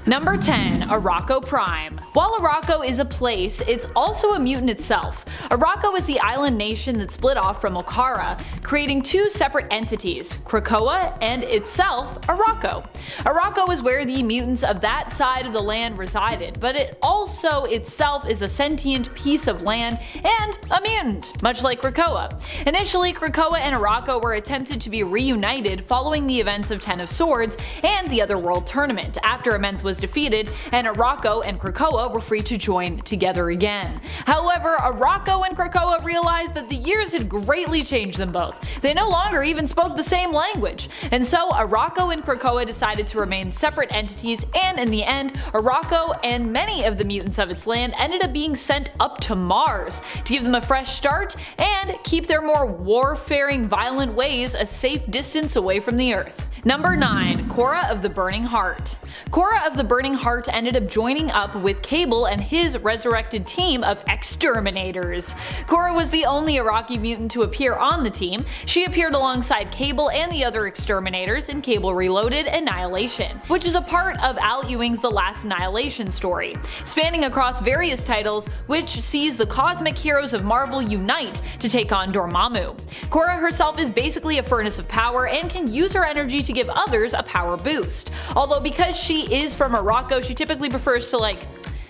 Number 10. Arakko Prime. While Arakko is a place, it's also a mutant itself. Arakko is the island nation that split off from Okara, creating two separate entities, Krakoa and itself Arakko. Arakko is where the mutants of that side of the land resided, but it also itself is a sentient piece of land and a mutant, much like Krakoa. Initially, Krakoa and Arakko were attempted to be reunited following the events of Ten of Swords and the Otherworld tournament, after Amenth was defeated and Arakko and Krakoa were free to join together again. However, Arakko and Krakoa realized that the years had greatly changed them both. They no longer even spoke the same language, and so Arakko and Krakoa decided to remain separate entities, and in the end, Arakko and many of the mutants of its land ended up being sent up to Mars to give them a fresh start and keep their more warfaring, violent ways a safe distance away from the Earth. Number 9. Korra of the Burning Heart. Korra of the Burning Heart ended up joining up with Cable and his resurrected team of exterminators. Korra was the only Iraqi mutant to appear on the team. She appeared alongside Cable and the other exterminators in Cable Reloaded Annihilation, which is a part of Al Ewing's The Last Annihilation story, spanning across various titles, which sees the cosmic heroes of Marvel unite to take on Dormammu. Korra herself is basically a furnace of power and can use her energy to give others a power boost. Although because she is from Arakko, she typically prefers to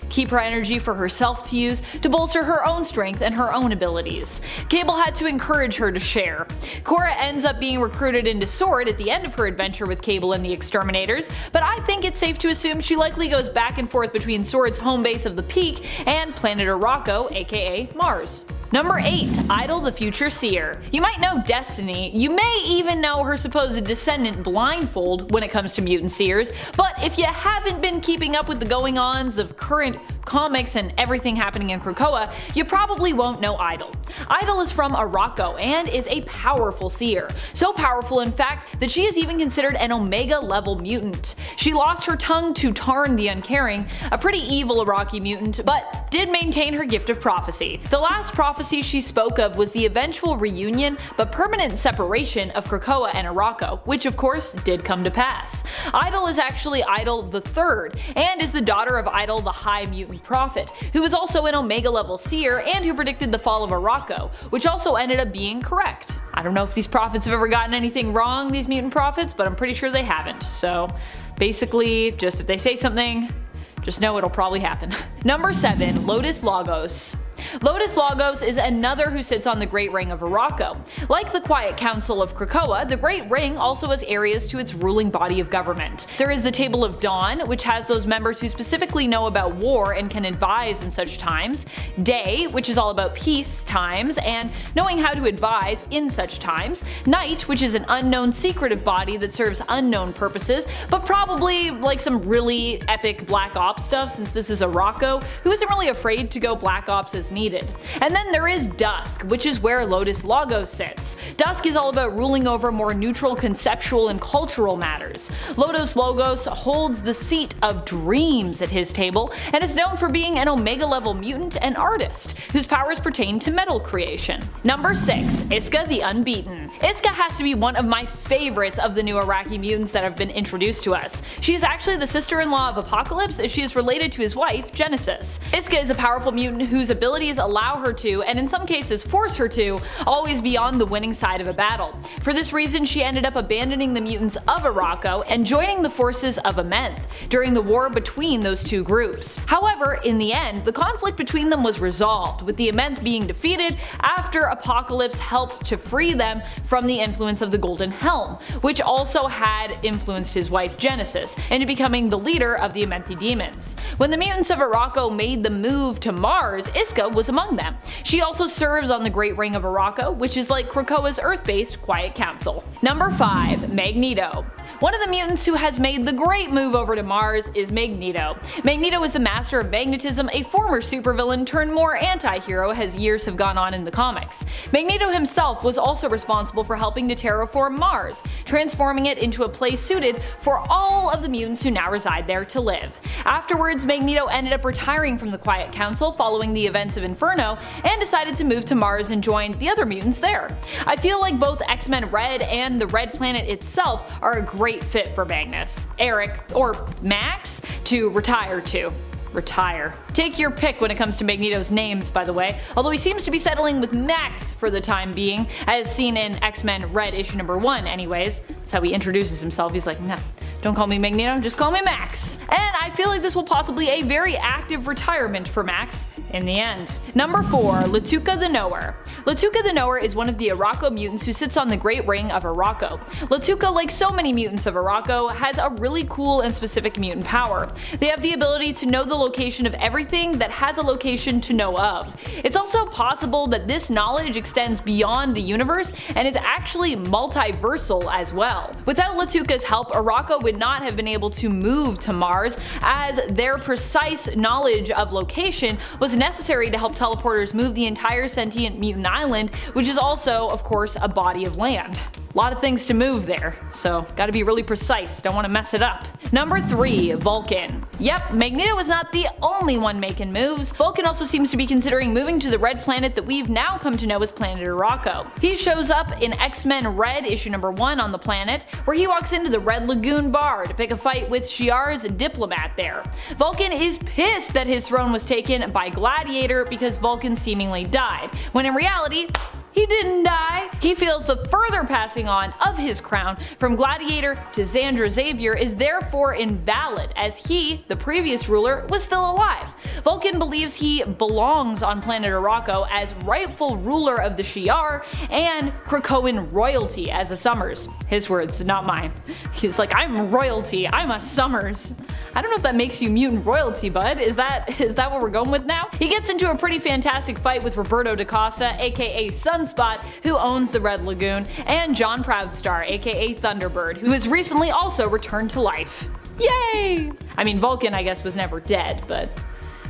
keep her energy for herself to use to bolster her own strength and her own abilities. Cable had to encourage her to share. Korra ends up being recruited into Sword at the end of her adventure with Cable and the Exterminators, but I think it's safe to assume she likely goes back and forth between Sword's home base of the Peak and planet Arakko, aka Mars. Number 8. Idol the Future Seer. You might know Destiny, you may even know her supposed descendant Blindfold when it comes to mutant seers, but if you haven't been keeping up with the going-ons of current comics and everything happening in Krakoa, you probably won't know Idol. Idol is from Arakko and is a powerful seer. So powerful in fact that she is even considered an Omega level mutant. She lost her tongue to Tarn the Uncaring, a pretty evil Iraqi mutant, but did maintain her gift of prophecy. The last prophecy she spoke of was the eventual reunion but permanent separation of Krakoa and Arakko, which of course did come to pass. Idol is actually Idol the Third and is the daughter of Idol the High Mutant Prophet, who was also an Omega level seer and who predicted the fall of Arakko, which also ended up being correct. I don't know if these prophets have ever gotten anything wrong, these mutant prophets, but I'm pretty sure they haven't. So basically, just if they say something, just know it'll probably happen. Number 7. Lotus Logos. Lotus Logos is another who sits on the Great Ring of Arakko. Like the Quiet Council of Krakoa, the Great Ring also has areas to its ruling body of government. There is the Table of Dawn, which has those members who specifically know about war and can advise in such times. Day, which is all about peace times and knowing how to advise in such times. Night, which is an unknown secretive body that serves unknown purposes, but probably like some really epic Black Ops stuff, since this is Arakko, who isn't really afraid to go Black Ops as needed. And then there is Dusk, which is where Lotus Logos sits. Dusk is all about ruling over more neutral conceptual and cultural matters. Lotus Logos holds the seat of dreams at his table and is known for being an Omega level mutant and artist, whose powers pertain to metal creation. Number 6. Iska the Unbeaten. Iska has to be one of my favorites of the new Iraqi mutants that have been introduced to us. She is actually the sister-in-law of Apocalypse, as she is related to his wife, Genesis. Iska is a powerful mutant whose abilities allow her to, and in some cases force her to, always be on the winning side of a battle. For this reason, she ended up abandoning the mutants of Arakko and joining the forces of Amenth during the war between those two groups. However, in the end, the conflict between them was resolved, with the Amenth being defeated after Apocalypse helped to free them from the influence of the Golden Helm, which also had influenced his wife Genesis into becoming the leader of the Amenthi demons. When the mutants of Arakko made the move to Mars, Iska was among them. She also serves on the Great Ring of Arakko, which is like Krakoa's Earth-based Quiet Council. Number 5. Magneto. One of the mutants who has made the great move over to Mars is Magneto. Magneto is the master of magnetism, a former supervillain turned more anti-hero as years have gone on in the comics. Magneto himself was also responsible for helping to terraform Mars, transforming it into a place suited for all of the mutants who now reside there to live. Afterwards, Magneto ended up retiring from the Quiet Council following the events of Inferno and decided to move to Mars and join the other mutants there. I feel like both X-Men Red and the Red Planet itself are a great great fit for Magnus, Eric, or Max to retire to. Retire. Take your pick when it comes to Magneto's names, by the way, although he seems to be settling with Max for the time being, as seen in X-Men Red issue number 1 anyways. That's how he introduces himself. He's like, nah, don't call me Magneto, just call me Max. And I feel like this will possibly be a very active retirement for Max in the end. Number 4, Latuka the Knower. Latuka the Knower is one of the Arakko mutants who sits on the Great Ring of Arakko. Latuka, like so many mutants of Arakko, has a really cool and specific mutant power. They have the ability to know the location of everything that has a location to know of. It's also possible that this knowledge extends beyond the universe and is actually multiversal as well. Without Latuka's help, Arakko would not have been able to move to Mars, as their precise knowledge of location was necessary to help teleporters move the entire sentient mutant island, which is also, of course, a body of land. A lot of things to move there, so gotta be really precise, don't want to mess it up. Number 3, Vulcan. Yep, Magneto is not the only one making moves. Vulcan also seems to be considering moving to the red planet that we've now come to know as Planet Arakko. He shows up in X-Men Red issue number 1 on the planet, where he walks into the Red Lagoon bar to pick a fight with Shi'ar's diplomat there. Vulcan is pissed that his throne was taken by Gladiator because Vulcan seemingly died, when in reality, he didn't die. He feels the further passing on of his crown from Gladiator to Xandra Xavier is therefore invalid, as he, the previous ruler, was still alive. Vulcan believes he belongs on planet Arakko as rightful ruler of the Shi'ar and Krakoan royalty as a Summers. His words, not mine. He's like, I'm royalty, I'm a Summers. I don't know if that makes you mutant royalty, bud. Is that what we're going with now? He gets into a pretty fantastic fight with Roberto da Costa, aka Sunspot, who owns the Red Lagoon, and John Proudstar, aka Thunderbird, who has recently also returned to life. Yay! I mean, Vulcan, I guess, was never dead, but,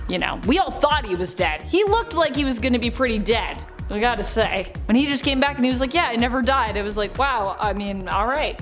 you know, we all thought he was dead. He looked like he was gonna be pretty dead, I gotta say. When he just came back and he was like, yeah, I never died, it was like, wow, I mean, alright.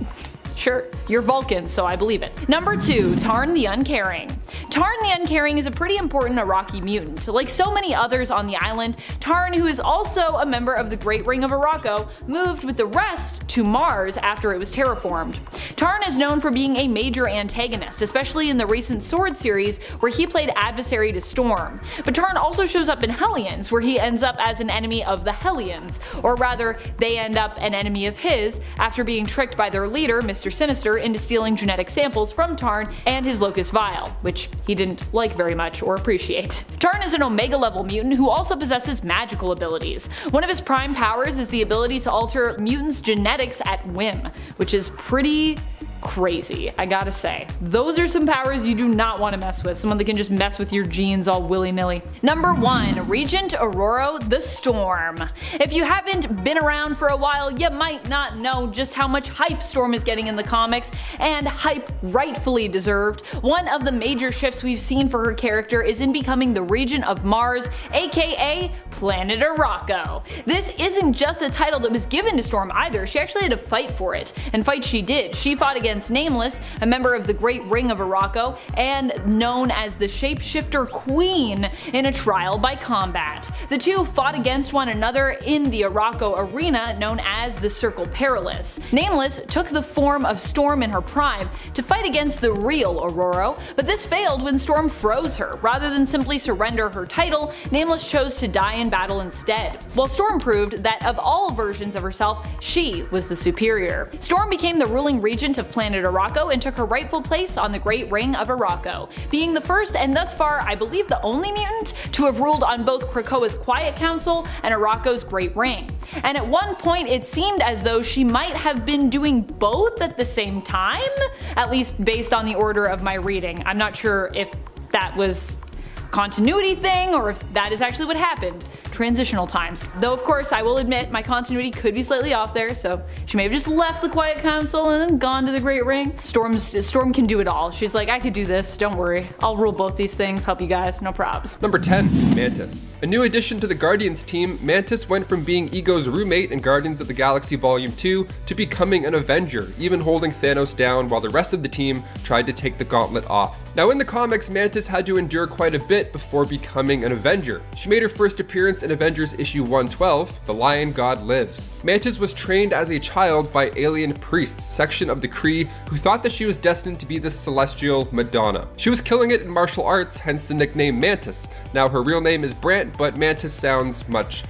Sure, you're Vulcan, so I believe it. Number 2, Tarn the Uncaring. Tarn the Uncaring is a pretty important Iraqi mutant. Like so many others on the island, Tarn, who is also a member of the Great Ring of Arakko, moved with the rest to Mars after it was terraformed. Tarn is known for being a major antagonist, especially in the recent Sword series where he played adversary to Storm. But Tarn also shows up in Hellions, where he ends up as an enemy of the Hellions, or rather, they end up an enemy of his after being tricked by their leader, Mr. Sinister, into stealing genetic samples from Tarn and his Locust Vial, which he didn't like very much or appreciate. Tarn is an Omega level mutant who also possesses magical abilities. One of his prime powers is the ability to alter mutants' genetics at whim, which is pretty crazy, I gotta say. Those are some powers you do not want to mess with, someone that can just mess with your genes all willy-nilly. Number 1, Regent Aurora the Storm. If you haven't been around for a while, you might not know just how much hype Storm is getting in the comics, and hype rightfully deserved. One of the major shifts we've seen for her character is in becoming the Regent of Mars, aka Planet Arakko. This isn't just a title that was given to Storm either, she actually had to fight for it, and fight she did. She fought against Nameless, a member of the Great Ring of Arakko, and known as the Shapeshifter Queen, in a trial by combat. The two fought against one another in the Arakko arena known as the Circle Perilous. Nameless took the form of Storm in her prime to fight against the real Aurora, but this failed when Storm froze her. Rather than simply surrender her title, Nameless chose to die in battle instead, while Storm proved that of all versions of herself, she was the superior. Storm became the ruling regent of Planet Arakko and took her rightful place on the Great Ring of Arakko, being the first and thus far I believe the only mutant to have ruled on both Krakoa's Quiet Council and Arakko's Great Ring. And at one point it seemed as though she might have been doing both at the same time, at least based on the order of my reading. I'm not sure if that was continuity thing or if that is actually what happened. Transitional times. Though of course I will admit my continuity could be slightly off there, so she may have just left the Quiet Council and then gone to the Great Ring. Storm can do it all. She's like, I could do this, don't worry. I'll rule both these things, help you guys, no probs. Number 10, Mantis. A new addition to the Guardians team, Mantis went from being Ego's roommate in Guardians of the Galaxy Volume 2 to becoming an Avenger, even holding Thanos down while the rest of the team tried to take the gauntlet off. Now in the comics, Mantis had to endure quite a bit before becoming an Avenger. She made her first appearance in Avengers issue 112, The Lion God Lives. Mantis was trained as a child by alien priests, section of the Kree, who thought that she was destined to be the celestial Madonna. She was killing it in martial arts, hence the nickname Mantis. Now her real name is Brant, but Mantis sounds much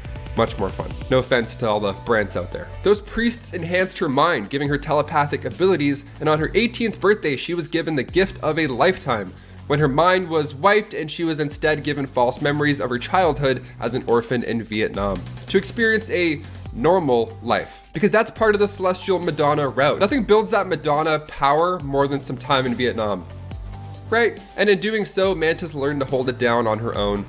more fun. No offense to all the Brants out there. Those priests enhanced her mind, giving her telepathic abilities, and on her 18th birthday, she was given the gift of a lifetime, when her mind was wiped and she was instead given false memories of her childhood as an orphan in Vietnam, to experience a normal life. Because that's part of the celestial Madonna route. Nothing builds that Madonna power more than some time in Vietnam, right? And in doing so, Mantis learned to hold it down on her own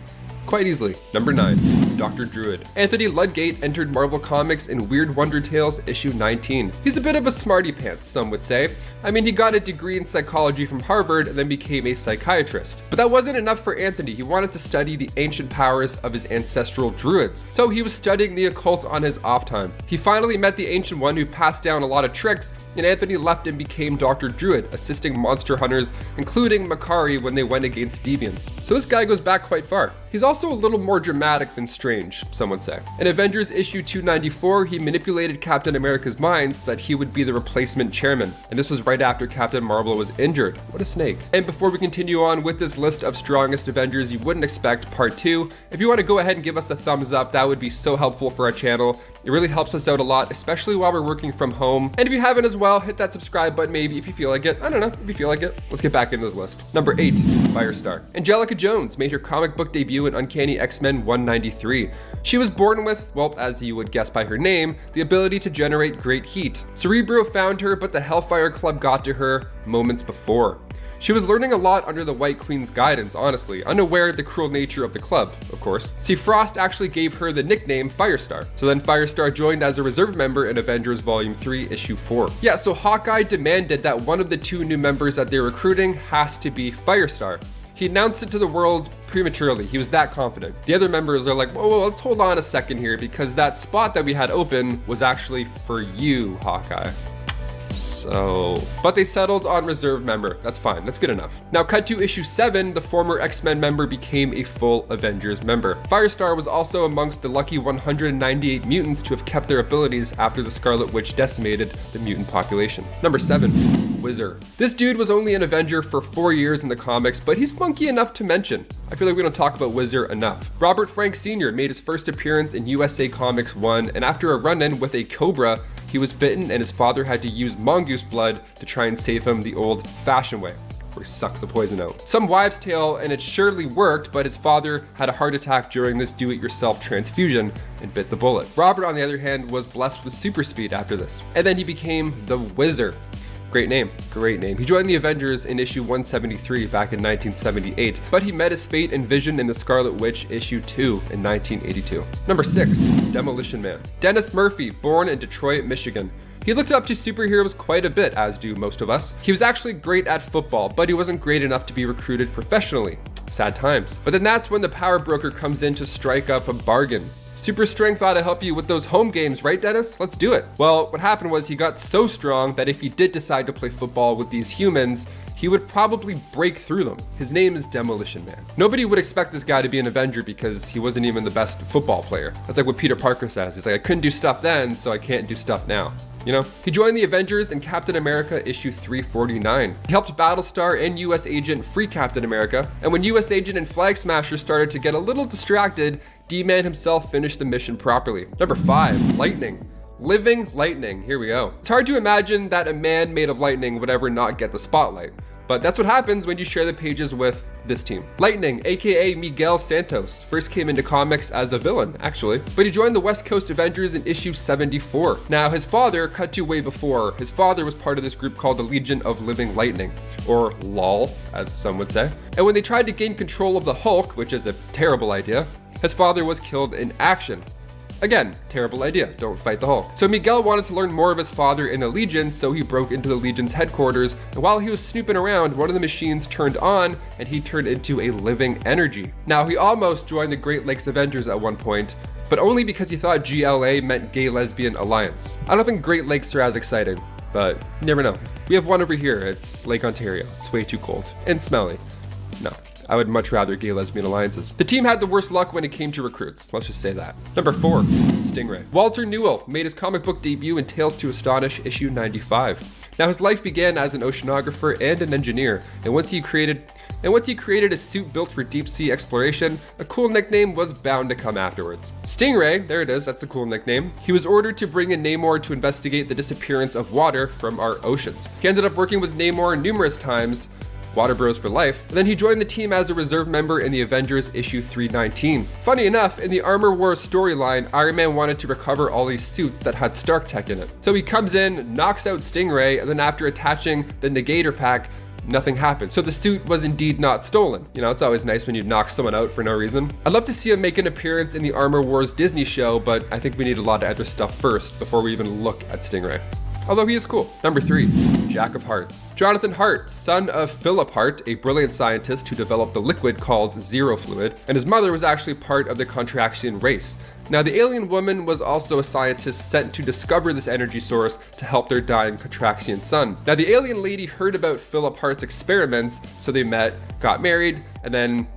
quite easily. Number 9, Dr. Druid. Anthony Ludgate entered Marvel Comics in Weird Wonder Tales issue 19. He's a bit of a smarty pants, some would say. I mean, he got a degree in psychology from Harvard and then became a psychiatrist. But that wasn't enough for Anthony. He wanted to study the ancient powers of his ancestral druids. So he was studying the occult on his off time. He finally met the ancient one who passed down a lot of tricks, and Anthony left and became Dr. Druid, assisting monster hunters, including Makari when they went against deviants. So this guy goes back quite far. He's also a little more dramatic than strange, some would say. In Avengers issue 294, he manipulated Captain America's mind so that he would be the replacement chairman. And this was right after Captain Marvel was injured. What a snake. And before we continue on with this list of strongest Avengers you wouldn't expect, part 2, if you want to go ahead and give us a thumbs up, that would be so helpful for our channel. It really helps us out a lot, especially while we're working from home. And if you haven't as well, hit that subscribe button maybe if you feel like it. I don't know, if you feel like it. Let's get back into this list. Number 8, Firestar. Angelica Jones made her comic book debut in Uncanny X-Men 193. She was born with, well, as you would guess by her name, the ability to generate great heat. Cerebro found her, but the Hellfire Club got to her moments before. She was learning a lot under the White Queen's guidance, honestly, unaware of the cruel nature of the club, of course. See, Frost actually gave her the nickname Firestar. So then Firestar joined as a reserve member in Avengers Volume 3, Issue 4. Yeah, so Hawkeye demanded that one of the 2 new members that they're recruiting has to be Firestar. He announced it to the world prematurely. He was that confident. The other members are like, whoa, let's hold on a second here, because that spot that we had open was actually for you, Hawkeye. But they settled on reserve member. That's fine, that's good enough. Now cut to issue 7, the former X-Men member became a full Avengers member. Firestar was also amongst the lucky 198 mutants to have kept their abilities after the Scarlet Witch decimated the mutant population. Number 7, Wizard. This dude was only an Avenger for 4 years in the comics, but he's funky enough to mention. I feel like we don't talk about Wizard enough. Robert Frank Sr. made his first appearance in USA Comics 1, and after a run-in with a Cobra, he was bitten and his father had to use mongoose blood to try and save him the old-fashioned way, where he sucks the poison out. Some wives' tale, and it surely worked, but his father had a heart attack during this do-it-yourself transfusion and bit the bullet. Robert, on the other hand, was blessed with super speed after this, and then he became the Wizard. Great name, great name. He joined the Avengers in issue 173 back in 1978, but he met his fate and vision in the Scarlet Witch issue 2 in 1982. Number 6, Demolition Man. Dennis Murphy, born in Detroit, Michigan. He looked up to superheroes quite a bit, as do most of us. He was actually great at football, but he wasn't great enough to be recruited professionally. Sad times. But then that's when the power broker comes in to strike up a bargain. Super strength ought to help you with those home games, right, Dennis? Let's do it. Well, what happened was he got so strong that if he did decide to play football with these humans, he would probably break through them. His name is Demolition Man. Nobody would expect this guy to be an Avenger because he wasn't even the best football player. That's like what Peter Parker says. He's like, I couldn't do stuff then, so I can't do stuff now. You know? He joined the Avengers in Captain America issue 349. He helped Battlestar and US Agent free Captain America, and when US Agent and Flag Smasher started to get a little distracted, D-Man himself finished the mission properly. Number 5, Lightning. Living Lightning, here we go. It's hard to imagine that a man made of lightning would ever not get the spotlight, but that's what happens when you share the pages with this team. Lightning, aka Miguel Santos, first came into comics as a villain, actually, but he joined the West Coast Avengers in issue 74. Now, his father, cut to way before, his father was part of this group called the Legion of Living Lightning, or LOL, as some would say. And when they tried to gain control of the Hulk, which is a terrible idea, his father was killed in action. Again, terrible idea, don't fight the Hulk. So Miguel wanted to learn more of his father in the Legion, so he broke into the Legion's headquarters, and while he was snooping around, one of the machines turned on, and he turned into a living energy. Now, he almost joined the Great Lakes Avengers at one point, but only because he thought GLA meant Gay Lesbian Alliance. I don't think Great Lakes are as exciting, but you never know. We have one over here, it's Lake Ontario. It's way too cold and smelly. No. I would much rather gay lesbian alliances. The team had the worst luck when it came to recruits. Let's just say that. Number 4, Stingray. Walter Newell made his comic book debut in Tales to Astonish issue 95. Now his life began as an oceanographer and an engineer, and once he created a suit built for deep sea exploration, a cool nickname was bound to come afterwards. Stingray, there it is, that's a cool nickname. He was ordered to bring in Namor to investigate the disappearance of water from our oceans. He ended up working with Namor numerous times, Water Bros for life, and then he joined the team as a reserve member in the Avengers issue 319. Funny enough, in the Armor Wars storyline, Iron Man wanted to recover all these suits that had Stark tech in it. So he comes in, knocks out Stingray, and then after attaching the Negator pack, nothing happened. So the suit was indeed not stolen. You know, it's always nice when you knock someone out for no reason. I'd love to see him make an appearance in the Armor Wars Disney show, but I think we need a lot of other stuff first before we even look at Stingray. Although he is cool. Number 3, Jack of Hearts. Jonathan Hart, son of Philip Hart, a brilliant scientist who developed the liquid called Zero Fluid, and his mother was actually part of the Contraxian race. Now, the alien woman was also a scientist sent to discover this energy source to help their dying Contraxian son. Now, the alien lady heard about Philip Hart's experiments, so they met, got married, and then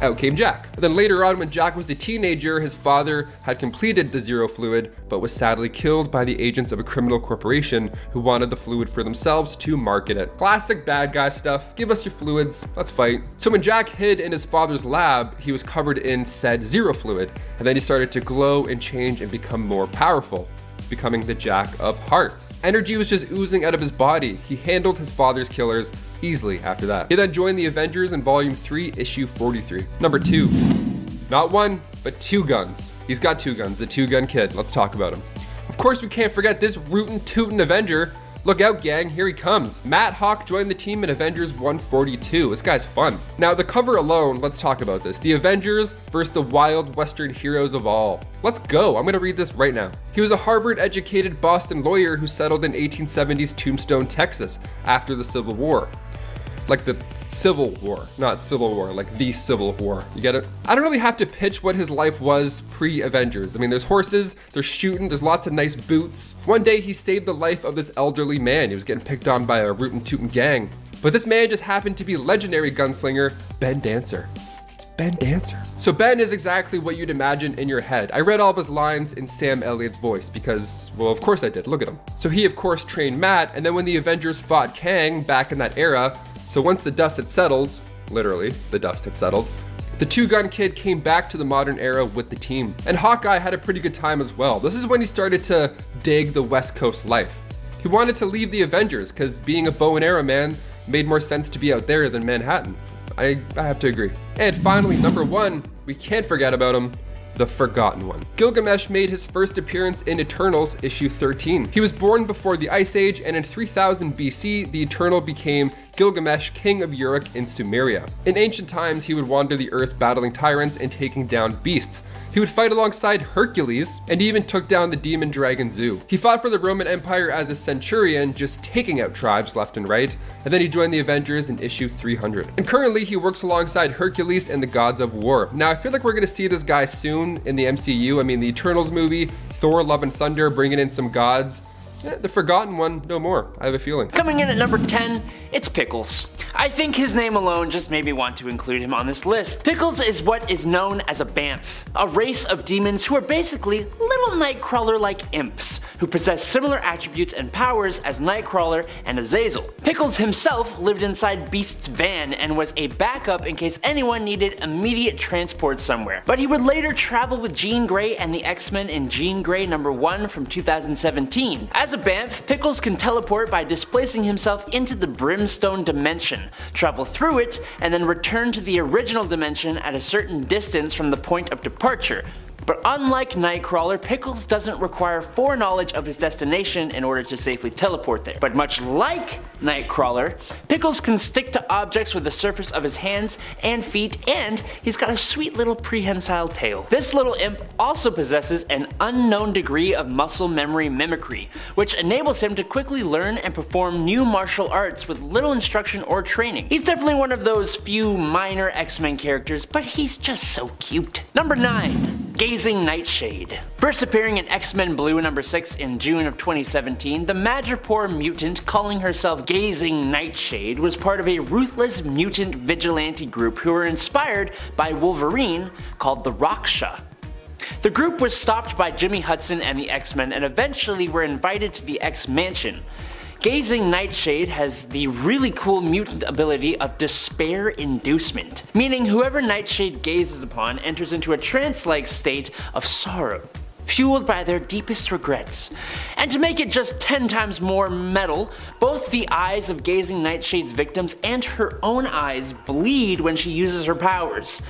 out came Jack. And then later on, when Jack was a teenager, his father had completed the Zero Fluid, but was sadly killed by the agents of a criminal corporation who wanted the fluid for themselves to market it. Classic bad guy stuff. Give us your fluids, let's fight. So when Jack hid in his father's lab, he was covered in said Zero Fluid, and then he started to glow and change and become more powerful, becoming the Jack of Hearts. Energy was just oozing out of his body. He handled his father's killers easily after that. He then joined the Avengers in Volume 3, Issue 43. Number 2, not one, but 2 guns. He's got 2 guns, the 2-gun kid. Let's talk about him. Of course, we can't forget this rootin' tootin' Avenger. Look out, gang, here he comes. Matt Hawk joined the team in Avengers 142. This guy's fun. Now, the cover alone, let's talk about this. The Avengers versus the wild Western heroes of all. Let's go. I'm gonna read this right now. He was a Harvard-educated Boston lawyer who settled in 1870s Tombstone, Texas, after the Civil War. Like the Civil War, not Civil War, like the Civil War. You get it? I don't really have to pitch what his life was pre-Avengers. I mean, there's horses, there's shooting, there's lots of nice boots. One day he saved the life of this elderly man. He was getting picked on by a rootin' tootin' gang. But this man just happened to be legendary gunslinger Ben Dancer. It's Ben Dancer. So Ben is exactly what you'd imagine in your head. I read all of his lines in Sam Elliott's voice because, well, of course I did. Look at him. So he, of course, trained Matt, and then when the Avengers fought Kang back in that era, so once the dust had settled, literally, the dust had settled, the 2-gun kid came back to the modern era with the team. And Hawkeye had a pretty good time as well. This is when he started to dig the West Coast life. He wanted to leave the Avengers because being a bow and arrow man made more sense to be out there than Manhattan. I have to agree. And finally, number 1, we can't forget about him, the Forgotten One. Gilgamesh made his first appearance in Eternals issue 13. He was born before the Ice Age, and in 3000 BC, the Eternal became Gilgamesh, king of Uruk in Sumeria. In ancient times, he would wander the earth battling tyrants and taking down beasts. He would fight alongside Hercules, and he even took down the demon dragon Zeus. He fought for the Roman Empire as a centurion, just taking out tribes left and right, and then he joined the Avengers in issue 300. And currently, he works alongside Hercules and the gods of war. Now, I feel like we're gonna see this guy soon in the MCU. I mean, the Eternals movie, Thor, Love and Thunder, bringing in some gods. The Forgotten One, no more. I have a feeling. Coming in at number 10, it's Pickles. I think his name alone just made me want to include him on this list. Pickles is what is known as a Banff, a race of demons who are basically little Nightcrawler-like imps, who possess similar attributes and powers as Nightcrawler and Azazel. Pickles himself lived inside Beast's van and was a backup in case anyone needed immediate transport somewhere. But he would later travel with Jean Grey and the X-Men in Jean Grey #1 from 2017. As a Banff, Pickles can teleport by displacing himself into the Brimstone dimension, travel through it, and then return to the original dimension at a certain distance from the point of departure. But unlike Nightcrawler, Pickles doesn't require foreknowledge of his destination in order to safely teleport there. But much like Nightcrawler, Pickles can stick to objects with the surface of his hands and feet, and he's got a sweet little prehensile tail. This little imp also possesses an unknown degree of muscle memory mimicry, which enables him to quickly learn and perform new martial arts with little instruction or training. He's definitely one of those few minor X-Men characters, but he's just so cute. Number 9. Gazing Nightshade. First appearing in X-Men Blue number 6 in June of 2017, the Madripoor mutant calling herself Gazing Nightshade was part of a ruthless mutant vigilante group who were inspired by Wolverine called the Raksha. The group was stopped by Jimmy Hudson and the X-Men and eventually were invited to the X-Mansion. Gazing Nightshade has the really cool mutant ability of despair inducement, meaning whoever Nightshade gazes upon enters into a trance-like state of sorrow, fueled by their deepest regrets. And to make it just 10 times more metal, both the eyes of Gazing Nightshade's victims and her own eyes bleed when she uses her powers.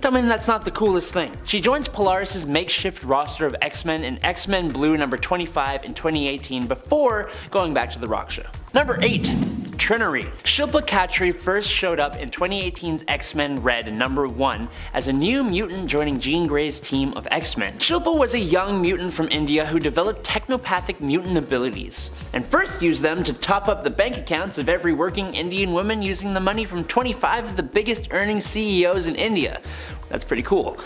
I mean, that's not the coolest thing. She joins Polaris' makeshift roster of X-Men in X-Men Blue number 25 in 2018 before going back to the Raksha. Number 8. Trinary. Shilpa Khatri first showed up in 2018's X-Men Red number 1 as a new mutant joining Jean Grey's team of X-Men. Shilpa was a young mutant from India who developed technopathic mutant abilities, and first used them to top up the bank accounts of every working Indian woman using the money from 25 of the biggest earning CEOs in India. That's pretty cool.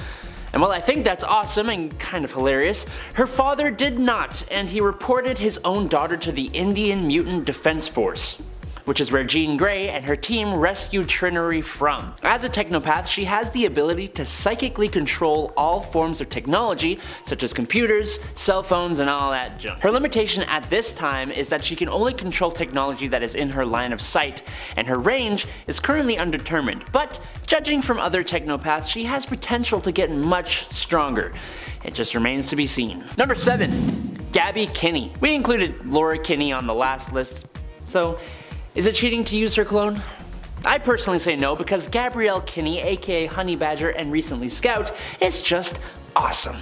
And while I think that's awesome and kind of hilarious, her father did not, and he reported his own daughter to the Indian Mutant Defense Force, which is where Jean Grey and her team rescued Trinary from. As a technopath, she has the ability to psychically control all forms of technology, such as computers, cell phones, and all that junk. Her limitation at this time is that she can only control technology that is in her line of sight, and her range is currently undetermined, but judging from other technopaths, she has potential to get much stronger. It just remains to be seen. Number 7. Gabby Kinney. We included Laura Kinney on the last list, so is it cheating to use her clone? I personally say no, because Gabrielle Kinney, aka Honey Badger and recently Scout, is just awesome.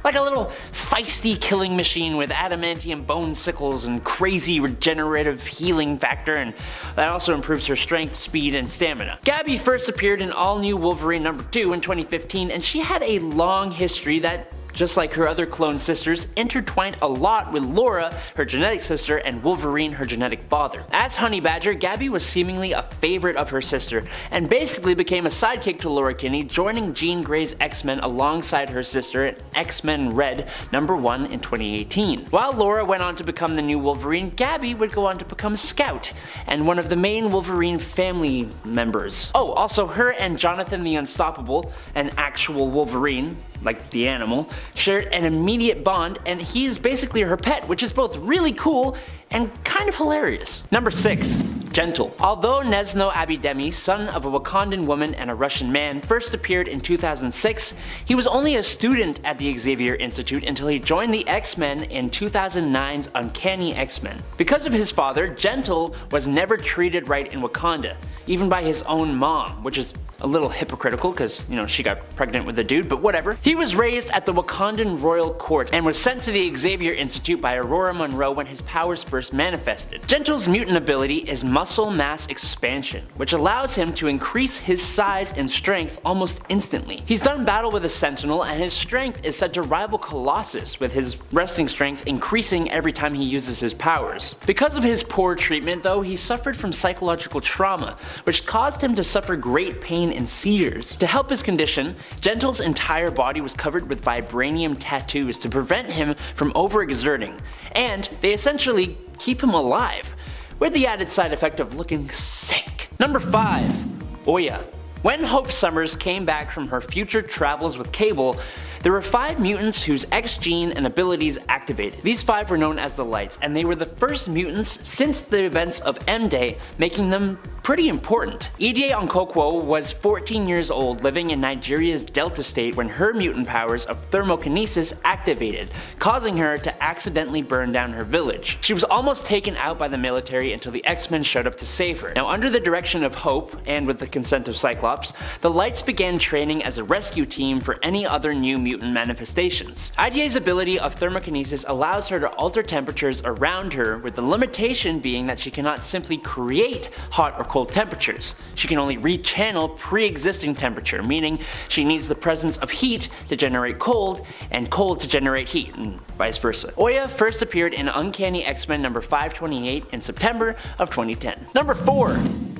Like a little feisty killing machine with adamantium bone sickles and crazy regenerative healing factor, and that also improves her strength, speed, and stamina. Gabby first appeared in All New Wolverine number 2 in 2015, and she had a long history that, just like her other clone sisters, intertwined a lot with Laura, her genetic sister, and Wolverine, her genetic father. As Honey Badger, Gabby was seemingly a favorite of her sister, and basically became a sidekick to Laura Kinney, joining Jean Grey's X-Men alongside her sister in X-Men Red number 1 in 2018. While Laura went on to become the new Wolverine, Gabby would go on to become Scout, and one of the main Wolverine family members. Oh, also her and Jonathan the Unstoppable, an actual Wolverine, like the animal, shared an immediate bond, and he is basically her pet, which is both really cool and kind of hilarious. Number 6. Gentle. Although Nesno Abidemi, son of a Wakandan woman and a Russian man, first appeared in 2006, he was only a student at the Xavier Institute until he joined the X-Men in 2009's Uncanny X-Men. Because of his father, Gentle was never treated right in Wakanda, even by his own mom, which is a little hypocritical because, you know, she got pregnant with a dude, but whatever. He was raised at the Wakandan royal court and was sent to the Xavier Institute by Aurora Monroe when his powers first manifested. Gentle's mutant ability is muscle mass expansion, which allows him to increase his size and strength almost instantly. He's done battle with a Sentinel, and his strength is said to rival Colossus, with his resting strength increasing every time he uses his powers. Because of his poor treatment though, he suffered from psychological trauma, which caused him to suffer great pain and seizures. To help his condition, Gentle's entire body was covered with vibranium tattoos to prevent him from overexerting, and they essentially keep him alive, with the added side effect of looking sick. Number 5. Oya. When Hope Summers came back from her future travels with Cable, there were 5 mutants whose X gene and abilities activated. These 5 were known as the Lights, and they were the first mutants since the events of M-Day, making them pretty important. Ide Onkokwo was 14 years old, living in Nigeria's Delta State when her mutant powers of thermokinesis activated, causing her to accidentally burn down her village. She was almost taken out by the military until the X-Men showed up to save her. Now, under the direction of Hope, and with the consent of Cyclops, the Lights began training as a rescue team for any other new mutant manifestations. Idea's ability of thermokinesis allows her to alter temperatures around her, with the limitation being that she cannot simply create hot or cold temperatures. She can only rechannel pre-existing temperature, meaning she needs the presence of heat to generate cold, and cold to generate heat, and vice versa. Oya first appeared in Uncanny X-Men number 528 in September of 2010. Number 4.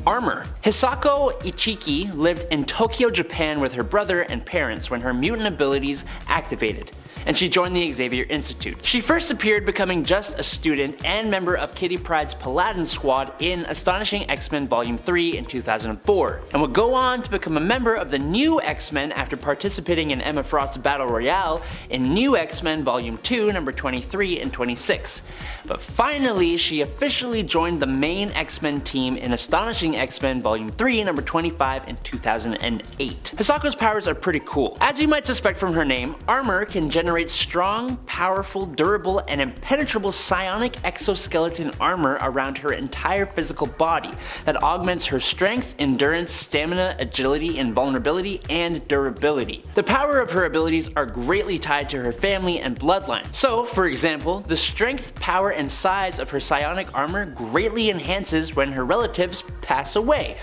Armor. Hisako Ichiki lived in Tokyo, Japan with her brother and parents when her mutant abilities activated, and she joined the Xavier Institute. She first appeared becoming just a student and member of Kitty Pryde's Paladin Squad in Astonishing X-Men Volume 3 in 2004, and would go on to become a member of the New X-Men after participating in Emma Frost's Battle Royale in New X-Men Volume 2 number 23 and 26. But finally, she officially joined the main X-Men team in Astonishing X-Men Volume 3 number 25 in 2008. Hisako's powers are pretty cool. As you might suspect from her name, Armor can generate strong, powerful, durable, and impenetrable psionic exoskeleton armor around her entire physical body that augments her strength, endurance, stamina, agility, invulnerability, and durability. The power of her abilities are greatly tied to her family and bloodline. So, for example, the strength, power, and size of her psionic armor greatly enhances when her relatives pass away.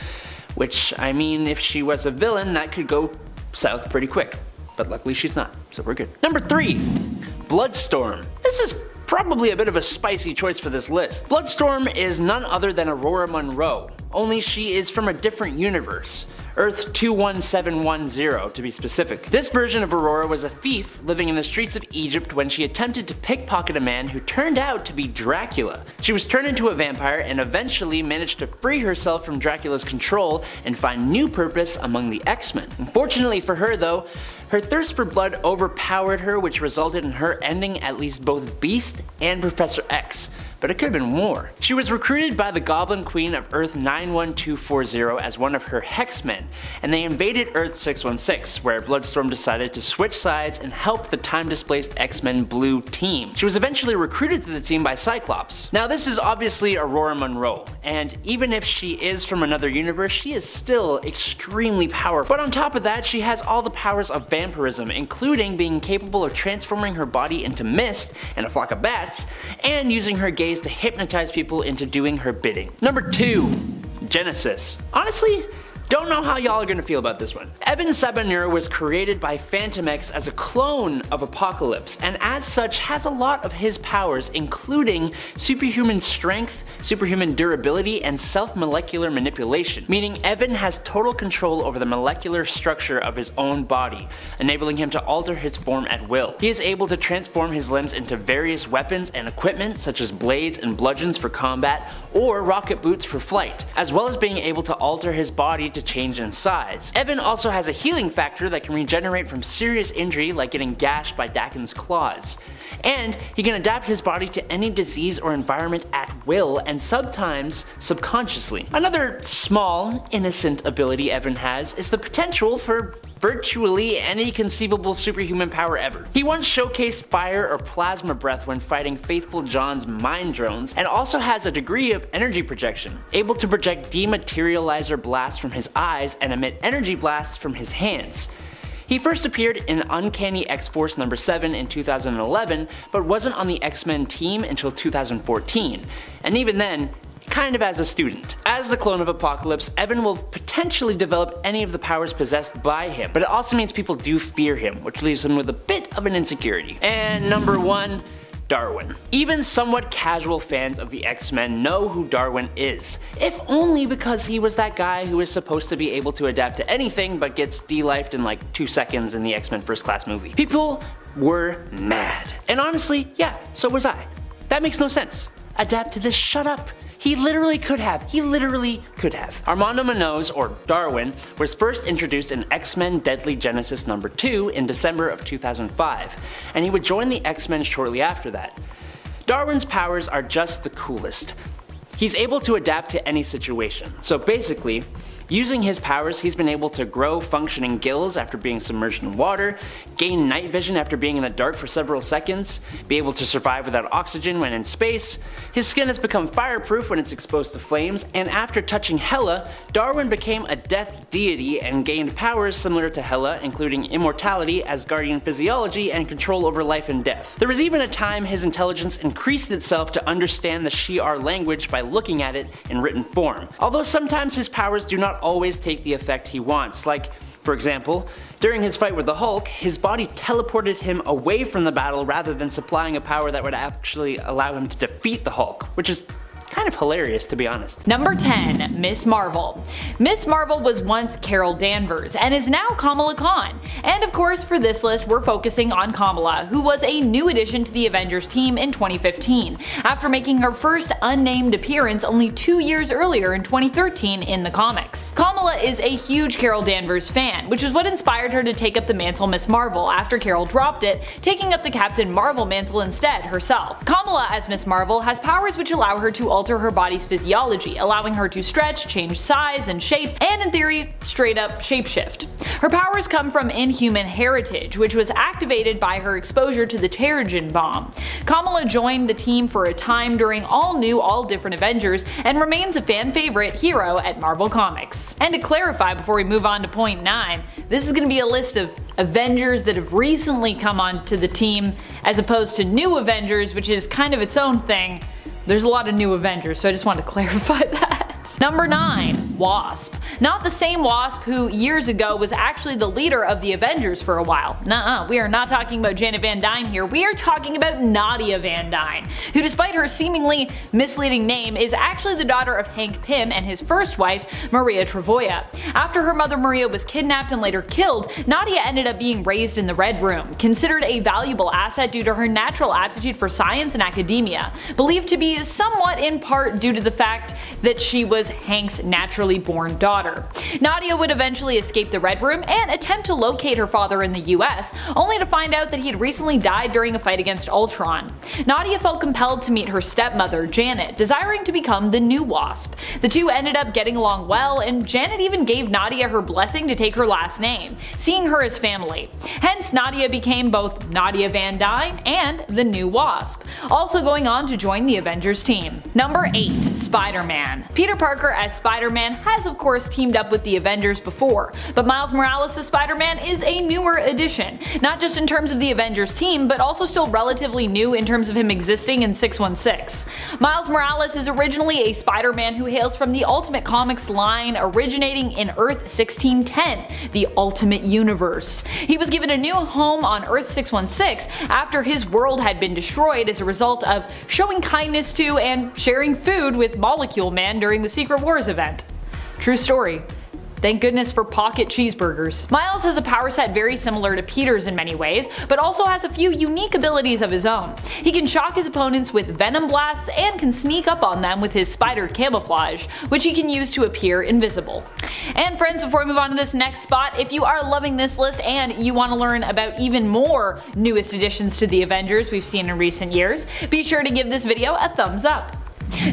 Which, I mean, if she was a villain, that could go south pretty quick. But luckily she's not, so we're good. Number 3. Bloodstorm. This is probably a bit of a spicy choice for this list. Bloodstorm is none other than Aurora Monroe, only she is from a different universe. Earth 21710 to be specific. This version of Aurora was a thief living in the streets of Egypt when she attempted to pickpocket a man who turned out to be Dracula. She was turned into a vampire and eventually managed to free herself from Dracula's control and find new purpose among the X-Men. Unfortunately for her though, her thirst for blood overpowered her, which resulted in her ending at least both Beast and Professor X. But it could have been more. She was recruited by the Goblin Queen of Earth 91240 as one of her Hexmen, and they invaded Earth 616, where Bloodstorm decided to switch sides and help the time-displaced X-Men Blue team. She was eventually recruited to the team by Cyclops. Now this is obviously Aurora Monroe, and even if she is from another universe, she is still extremely powerful. But on top of that, she has all the powers of vampirism, including being capable of transforming her body into mist and a flock of bats, and using her gaze to hypnotize people into doing her bidding. Number 2. Genesis. Honestly, don't know how y'all are gonna feel about this one. Evan Sabanur was created by Fantomex as a clone of Apocalypse, and as such has a lot of his powers, including superhuman strength, superhuman durability, and self-molecular manipulation, meaning Evan has total control over the molecular structure of his own body, enabling him to alter his form at will. He is able to transform his limbs into various weapons and equipment, such as blades and bludgeons for combat, or rocket boots for flight, as well as being able to alter his body to change in size. Evan also has a healing factor that can regenerate from serious injury like getting gashed by Daken's claws. And he can adapt his body to any disease or environment at will and sometimes subconsciously. Another small, innocent ability Evan has is the potential for virtually any conceivable superhuman power ever. He once showcased fire or plasma breath when fighting Faithful John's mind drones, and also has a degree of energy projection, able to project dematerializer blasts from his eyes and emit energy blasts from his hands. He first appeared in Uncanny X-Force number 7 in 2011, but wasn't on the X-Men team until 2014, and even then, kind of as a student. As the clone of Apocalypse, Evan will potentially develop any of the powers possessed by him, but it also means people do fear him, which leaves him with a bit of an insecurity. And number 1, Darwin. Even somewhat casual fans of the X-Men know who Darwin is, if only because he was that guy who is supposed to be able to adapt to anything but gets de-lifed in like 2 seconds in the X-Men First Class movie. People were mad. And honestly, yeah, so was I. That makes no sense. Adapt to this, shut up. He literally could have. Armando Munoz, or Darwin, was first introduced in X-Men Deadly Genesis number 2 in December of 2005, and he would join the X-Men shortly after that. Darwin's powers are just the coolest. He's able to adapt to any situation, so basically, using his powers, he's been able to grow functioning gills after being submerged in water, gain night vision after being in the dark for several seconds, be able to survive without oxygen when in space, his skin has become fireproof when it's exposed to flames, and after touching Hela, Darwin became a death deity and gained powers similar to Hela, including immortality, Asgardian physiology, and control over life and death. There was even a time his intelligence increased itself to understand the Shi'ar language by looking at it in written form, although sometimes his powers do not always take the effect he wants. Like, for example, during his fight with the Hulk, his body teleported him away from the battle rather than supplying a power that would actually allow him to defeat the Hulk, which is kind of hilarious, to be honest. Number 10. Miss Marvel. Miss Marvel was once Carol Danvers and is now Kamala Khan. And of course for this list we're focusing on Kamala, who was a new addition to the Avengers team in 2015, after making her first unnamed appearance only 2 years earlier in 2013 in the comics. Kamala is a huge Carol Danvers fan, which is what inspired her to take up the mantle Miss Marvel after Carol dropped it, taking up the Captain Marvel mantle instead herself. Kamala as Miss Marvel has powers which allow her to alter her body's physiology, allowing her to stretch, change size and shape, and in theory, straight up shapeshift. Her powers come from inhuman heritage, which was activated by her exposure to the Terrigen bomb. Kamala joined the team for a time during all new, all different Avengers, and remains a fan favorite hero at Marvel Comics. And to clarify before we move on to point 9, this is going to be a list of Avengers that have recently come onto the team as opposed to new Avengers, which is kind of its own thing. There's a lot of new Avengers, so I just want to clarify that. Number 9. Wasp. Not the same Wasp who years ago was actually the leader of the Avengers for a while. Nuh-uh, we are not talking about Janet Van Dyne here, we are talking about Nadia Van Dyne, who despite her seemingly misleading name is actually the daughter of Hank Pym and his first wife, Maria Travoia. After her mother Maria was kidnapped and later killed, Nadia ended up being raised in the Red Room, considered a valuable asset due to her natural aptitude for science and academia, believed to be somewhat in part due to the fact that she was Hank's naturally born daughter. Nadia would eventually escape the Red Room and attempt to locate her father in the US, only to find out that he had recently died during a fight against Ultron. Nadia felt compelled to meet her stepmother, Janet, desiring to become the new Wasp. The two ended up getting along well, and Janet even gave Nadia her blessing to take her last name, seeing her as family. Hence, Nadia became both Nadia Van Dyne and the new Wasp, also going on to join the Avengers team. Number 8. Spider-Man. Peter Parker as Spider-Man has of course teamed up with the Avengers before, but Miles Morales as Spider-Man is a newer addition, not just in terms of the Avengers team, but also still relatively new in terms of him existing in 616. Miles Morales is originally a Spider-Man who hails from the Ultimate Comics line originating in Earth 1610, the Ultimate Universe. He was given a new home on Earth 616 after his world had been destroyed as a result of showing kindness to and sharing food with Molecule Man during the Secret Wars event. True story. Thank goodness for pocket cheeseburgers. Miles has a power set very similar to Peter's in many ways, but also has a few unique abilities of his own. He can shock his opponents with venom blasts and can sneak up on them with his spider camouflage, which he can use to appear invisible. And friends, before we move on to this next spot, if you are loving this list and you want to learn about even more newest additions to the Avengers we've seen in recent years, be sure to give this video a thumbs up.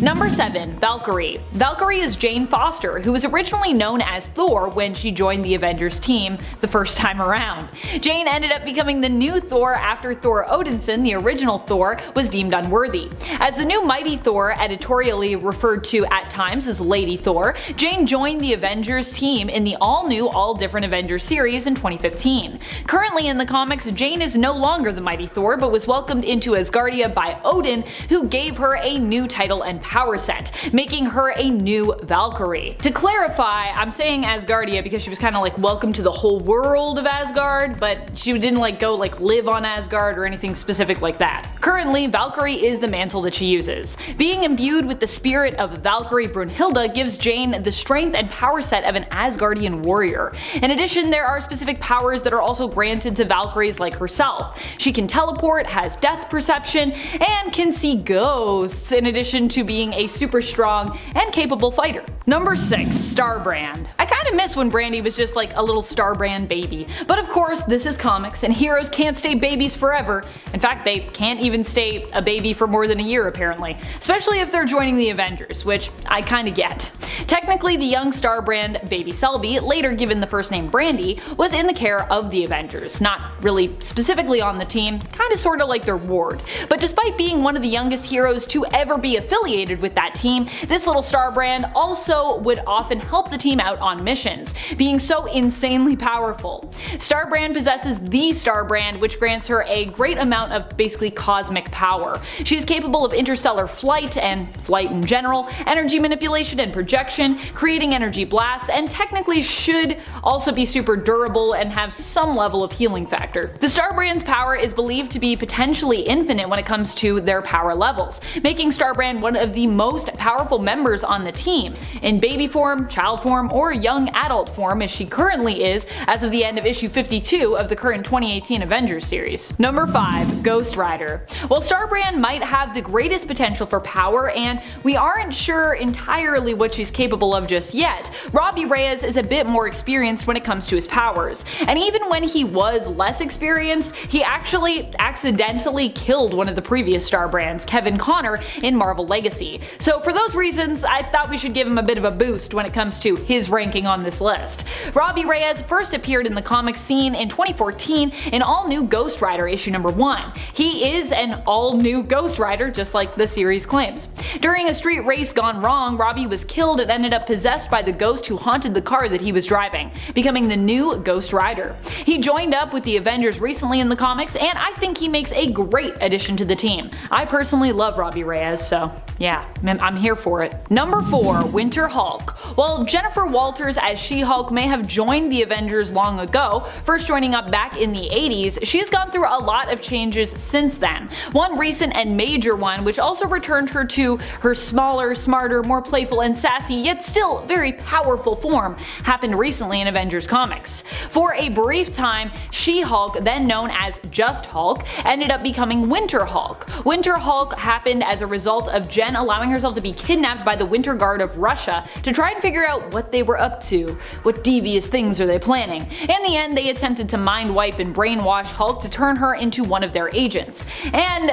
Number 7. Valkyrie. Valkyrie is Jane Foster, who was originally known as Thor when she joined the Avengers team the first time around. Jane ended up becoming the new Thor after Thor Odinson, the original Thor, was deemed unworthy. As the new Mighty Thor, editorially referred to at times as Lady Thor, Jane joined the Avengers team in the all-new, all-different Avengers series in 2015. Currently in the comics, Jane is no longer the Mighty Thor, but was welcomed into Asgardia by Odin, who gave her a new title and power set, making her a new Valkyrie. To clarify, I'm saying Asgardia because she was kind of like welcome to the whole world of Asgard, but she didn't go live on Asgard or anything specific like that. Currently, Valkyrie is the mantle that she uses. Being imbued with the spirit of Valkyrie Brunhilde gives Jane the strength and power set of an Asgardian warrior. In addition, there are specific powers that are also granted to Valkyries like herself. She can teleport, has death perception, and can see ghosts, in addition to being a super strong and capable fighter. Number 6. Starbrand. I kinda miss when Brandy was just like a little Starbrand baby, but of course this is comics and heroes can't stay babies forever. In fact, they can't even stay a baby for more than a year apparently, especially if they're joining the Avengers, which I kinda get. Technically, the young Starbrand, Baby Selby, later given the first name Brandy, was in the care of the Avengers, not really specifically on the team, kinda sorta like their ward. But despite being one of the youngest heroes to ever be affiliated with that team, this little Starbrand also would often help the team out on missions, being so insanely powerful. Starbrand possesses the Starbrand, which grants her a great amount of basically cosmic power. She is capable of interstellar flight and flight in general, energy manipulation and projection, creating energy blasts, and technically should also be super durable and have some level of healing factor. The Starbrand's power is believed to be potentially infinite when it comes to their power levels, making Starbrand one one of the most powerful members on the team, in baby form, child form, or young adult form as she currently is as of the end of issue 52 of the current 2018 Avengers series. Number 5. Ghost Rider. While Starbrand might have the greatest potential for power, and we aren't sure entirely what she's capable of just yet, Robbie Reyes is a bit more experienced when it comes to his powers. And even when he was less experienced, he actually accidentally killed one of the previous Starbrands, Kevin Connor, in Marvel Legacy. So for those reasons, I thought we should give him a bit of a boost when it comes to his ranking on this list. Robbie Reyes first appeared in the comic scene in 2014 in All New Ghost Rider issue number 1. He is an all-new Ghost Rider, just like the series claims. During a street race gone wrong, Robbie was killed and ended up possessed by the ghost who haunted the car that he was driving, becoming the new Ghost Rider. He joined up with the Avengers recently in the comics, and I think he makes a great addition to the team. I personally love Robbie Reyes, so yeah, I'm here for it. Number 4. Winter Hulk. While Jennifer Walters as She-Hulk may have joined the Avengers long ago, first joining up back in the 80s, she has gone through a lot of changes since then. One recent and major one, which also returned her to her smaller, smarter, more playful and sassy, yet still very powerful form, happened recently in Avengers comics. For a brief time, She-Hulk, then known as just Hulk, ended up becoming Winter Hulk. Winter Hulk happened as a result of Jen allowing herself to be kidnapped by the Winter Guard of Russia to try and figure out what they were up to. What devious things are they planning? In the end, they attempted to mind wipe and brainwash Hulk to turn her into one of their agents. And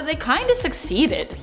they kinda succeeded.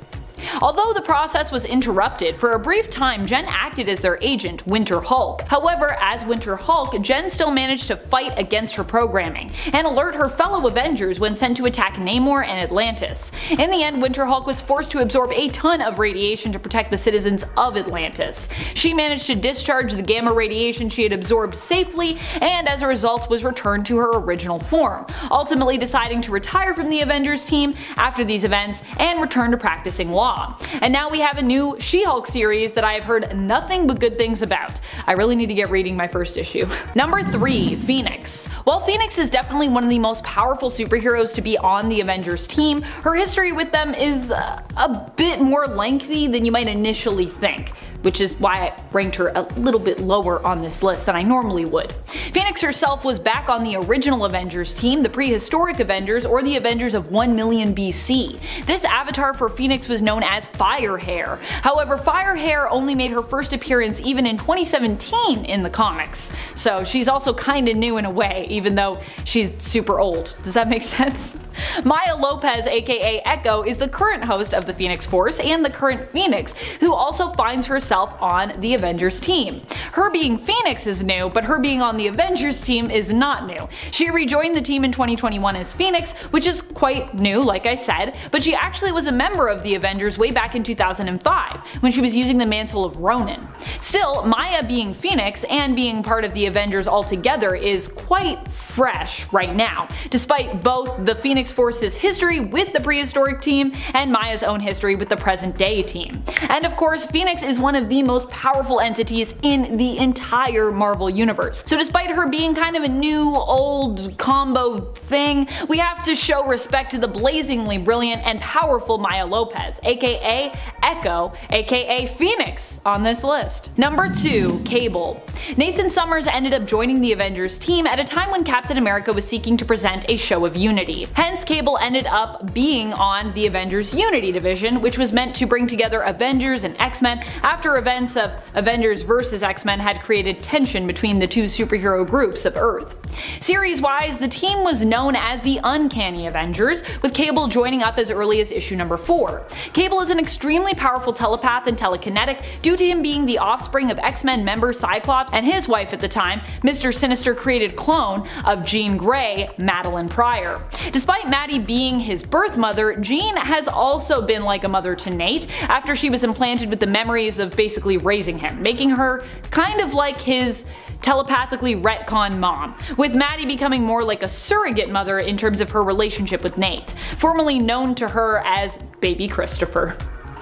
Although the process was interrupted, for a brief time Jen acted as their agent, Winter Hulk. However, as Winter Hulk, Jen still managed to fight against her programming, and alert her fellow Avengers when sent to attack Namor and Atlantis. In the end, Winter Hulk was forced to absorb a ton of radiation to protect the citizens of Atlantis. She managed to discharge the gamma radiation she had absorbed safely, and as a result was returned to her original form, ultimately deciding to retire from the Avengers team after these events and return to practicing law. And now we have a new She-Hulk series that I have heard nothing but good things about. I really need to get reading my first issue. Number 3. Phoenix. While Phoenix is definitely one of the most powerful superheroes to be on the Avengers team, her history with them is a bit more lengthy than you might initially think, which is why I ranked her a little bit lower on this list than I normally would. Phoenix herself was back on the original Avengers team, the prehistoric Avengers, or the Avengers of 1 million BC. This avatar for Phoenix was known as Firehair. However, Firehair only made her first appearance even in 2017 in the comics, so she's also kinda new in a way, even though she's super old. Does that make sense? Maya Lopez, aka Echo, is the current host of the Phoenix Force and the current Phoenix, who also finds herself on the Avengers team. Her being Phoenix is new, but her being on the Avengers team is not new. She rejoined the team in 2021 as Phoenix, which is quite new, like I said, but she actually was a member of the Avengers way back in 2005, when she was using the mantle of Ronin. Still, Maya being Phoenix and being part of the Avengers altogether is quite fresh right now, despite both the Phoenix Force's history with the prehistoric team and Maya's own history with the present day team. And of course, Phoenix is one of the most powerful entities in the entire Marvel universe. So despite her being kind of a new old combo thing, we have to show respect to the blazingly brilliant and powerful Maya Lopez, aka Echo, aka Phoenix, on this list. Number 2. Cable. Nathan Summers ended up joining the Avengers team at a time when Captain America was seeking to present a show of unity. Hence, Cable ended up being on the Avengers Unity division, which was meant to bring together Avengers and X-Men after events of Avengers vs. X-Men had created tension between the two superhero groups of Earth. Series-wise, the team was known as the Uncanny Avengers, with Cable joining up as early as issue number 4. Cable is an extremely powerful telepath and telekinetic due to him being the offspring of X-Men member Cyclops and his wife at the time, Mr. Sinister created clone of Jean Grey, Madeline Pryor. Despite Maddie being his birth mother, Jean has also been like a mother to Nate after she was implanted with the memories of basically raising him, making her kind of like his telepathically retcon mom, with Maddie becoming more like a surrogate mother in terms of her relationship with Nate, formerly known to her as Baby Christopher.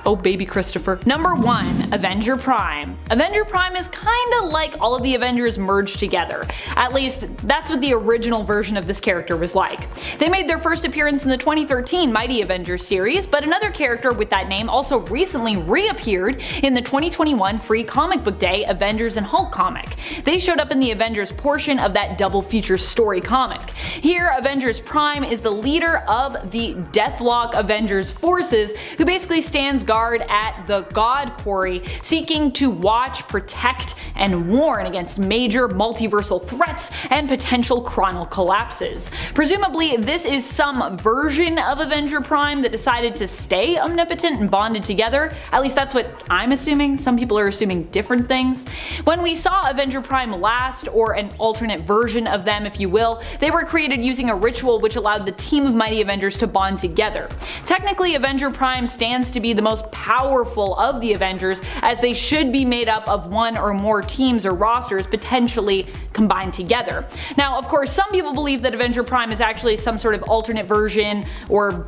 Oh baby Christopher. Number 1. Avenger Prime. Avenger Prime is kinda like all of the Avengers merged together. At least, that's what the original version of this character was like. They made their first appearance in the 2013 Mighty Avengers series, but another character with that name also recently reappeared in the 2021 free comic book day Avengers and Hulk comic. They showed up in the Avengers portion of that double feature story comic. Here, Avengers Prime is the leader of the Deathlock Avengers forces, who basically stands guard at the God Quarry, seeking to watch, protect, and warn against major multiversal threats and potential chronal collapses. Presumably, this is some version of Avenger Prime that decided to stay omnipotent and bonded together. At least that's what I'm assuming. Some people are assuming different things. When we saw Avenger Prime last, or an alternate version of them if you will, they were created using a ritual which allowed the team of Mighty Avengers to bond together. Technically, Avenger Prime stands to be the most powerful of the Avengers, as they should be made up of one or more teams or rosters potentially combined together. Now, of course, some people believe that Avenger Prime is actually some sort of alternate version or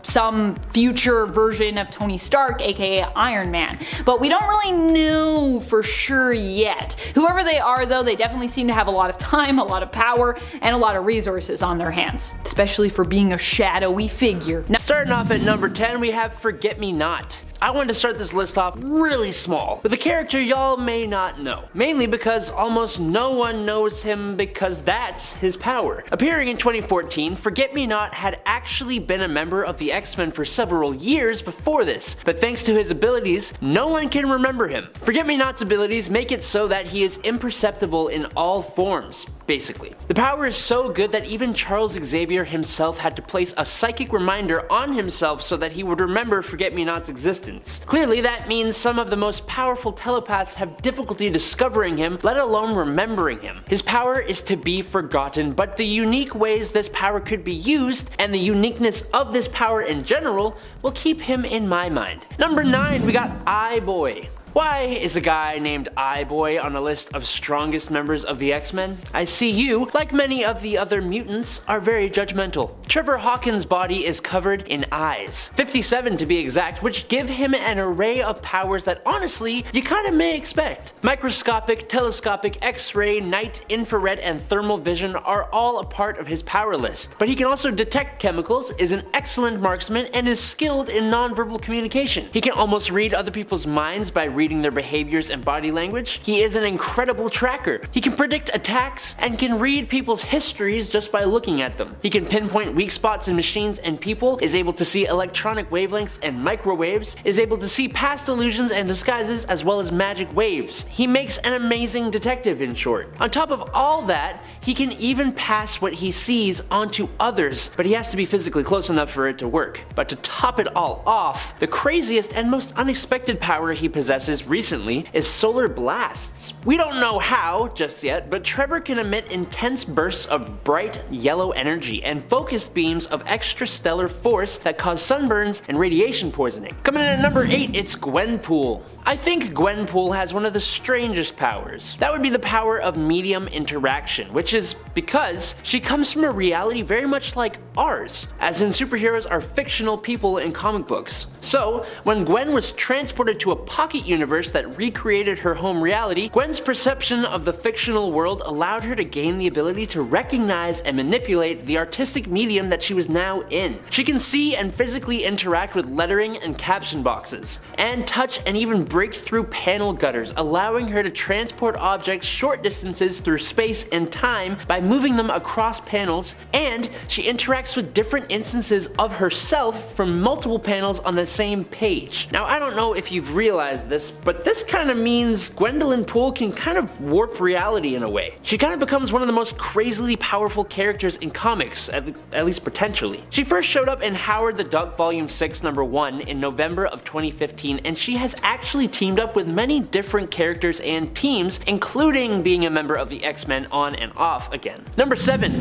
some future version of Tony Stark, aka Iron Man, but we don't really know for sure yet. Whoever they are though, they definitely seem to have a lot of time, a lot of power, and a lot of resources on their hands, especially for being a shadowy figure. Now, starting off at number 10, we have Forget-Me-Not. I wanted to start this list off really small, with a character y'all may not know, mainly because almost no one knows him because that's his power. Appearing in 2014, Forget-Me-Not had actually been a member of the X-Men for several years before this, but thanks to his abilities, no one can remember him. Forget-Me-Not's abilities make it so that he is imperceptible in all forms, basically. The power is so good that even Charles Xavier himself had to place a psychic reminder on himself so that he would remember Forget-Me-Not's existence. Clearly, that means some of the most powerful telepaths have difficulty discovering him, let alone remembering him. His power is to be forgotten, but the unique ways this power could be used, and the uniqueness of this power in general, will keep him in my mind. Number 9, we got I-Boy. Why is a guy named I-Boy on a list of strongest members of the X-Men? I see you, like many of the other mutants, are very judgmental. Trevor Hawkins' body is covered in eyes, 57 to be exact, which give him an array of powers that honestly, you kinda may expect. Microscopic, telescopic, X-ray, night, infrared, and thermal vision are all a part of his power list. But he can also detect chemicals, is an excellent marksman, and is skilled in nonverbal communication. He can almost read other people's minds by reading their behaviors and body language. He is an incredible tracker. He can predict attacks and can read people's histories just by looking at them. He can pinpoint weak spots in machines and people, is able to see electronic wavelengths and microwaves, is able to see past illusions and disguises as well as magic waves. He makes an amazing detective, in short. On top of all that, he can even pass what he sees onto others, but he has to be physically close enough for it to work. But to top it all off, the craziest and most unexpected power he possesses recently is solar blasts. We don't know how just yet, but Trevor can emit intense bursts of bright yellow energy and focused beams of extrastellar force that cause sunburns and radiation poisoning. Coming in at number 8, it's Gwenpool. I think Gwenpool has one of the strangest powers. That would be the power of medium interaction, which is because she comes from a reality very much like ours, as in superheroes are fictional people in comic books. So, when Gwen was transported to a pocket universe that recreated her home reality, Gwen's perception of the fictional world allowed her to gain the ability to recognize and manipulate the artistic medium that she was now in. She can see and physically interact with lettering and caption boxes, and touch and even break through panel gutters, allowing her to transport objects short distances through space and time by moving them across panels, and she interacts with different instances of herself from multiple panels on the same page. Now, I don't know if you've realized this, but this kind of means Gwendolyn Poole can kind of warp reality in a way. She kind of becomes one of the most crazily powerful characters in comics, at least potentially. She first showed up in Howard the Duck Volume 6 number 1 in November of 2015, and she has actually teamed up with many different characters and teams, including being a member of the X-Men on and off again. Number 7,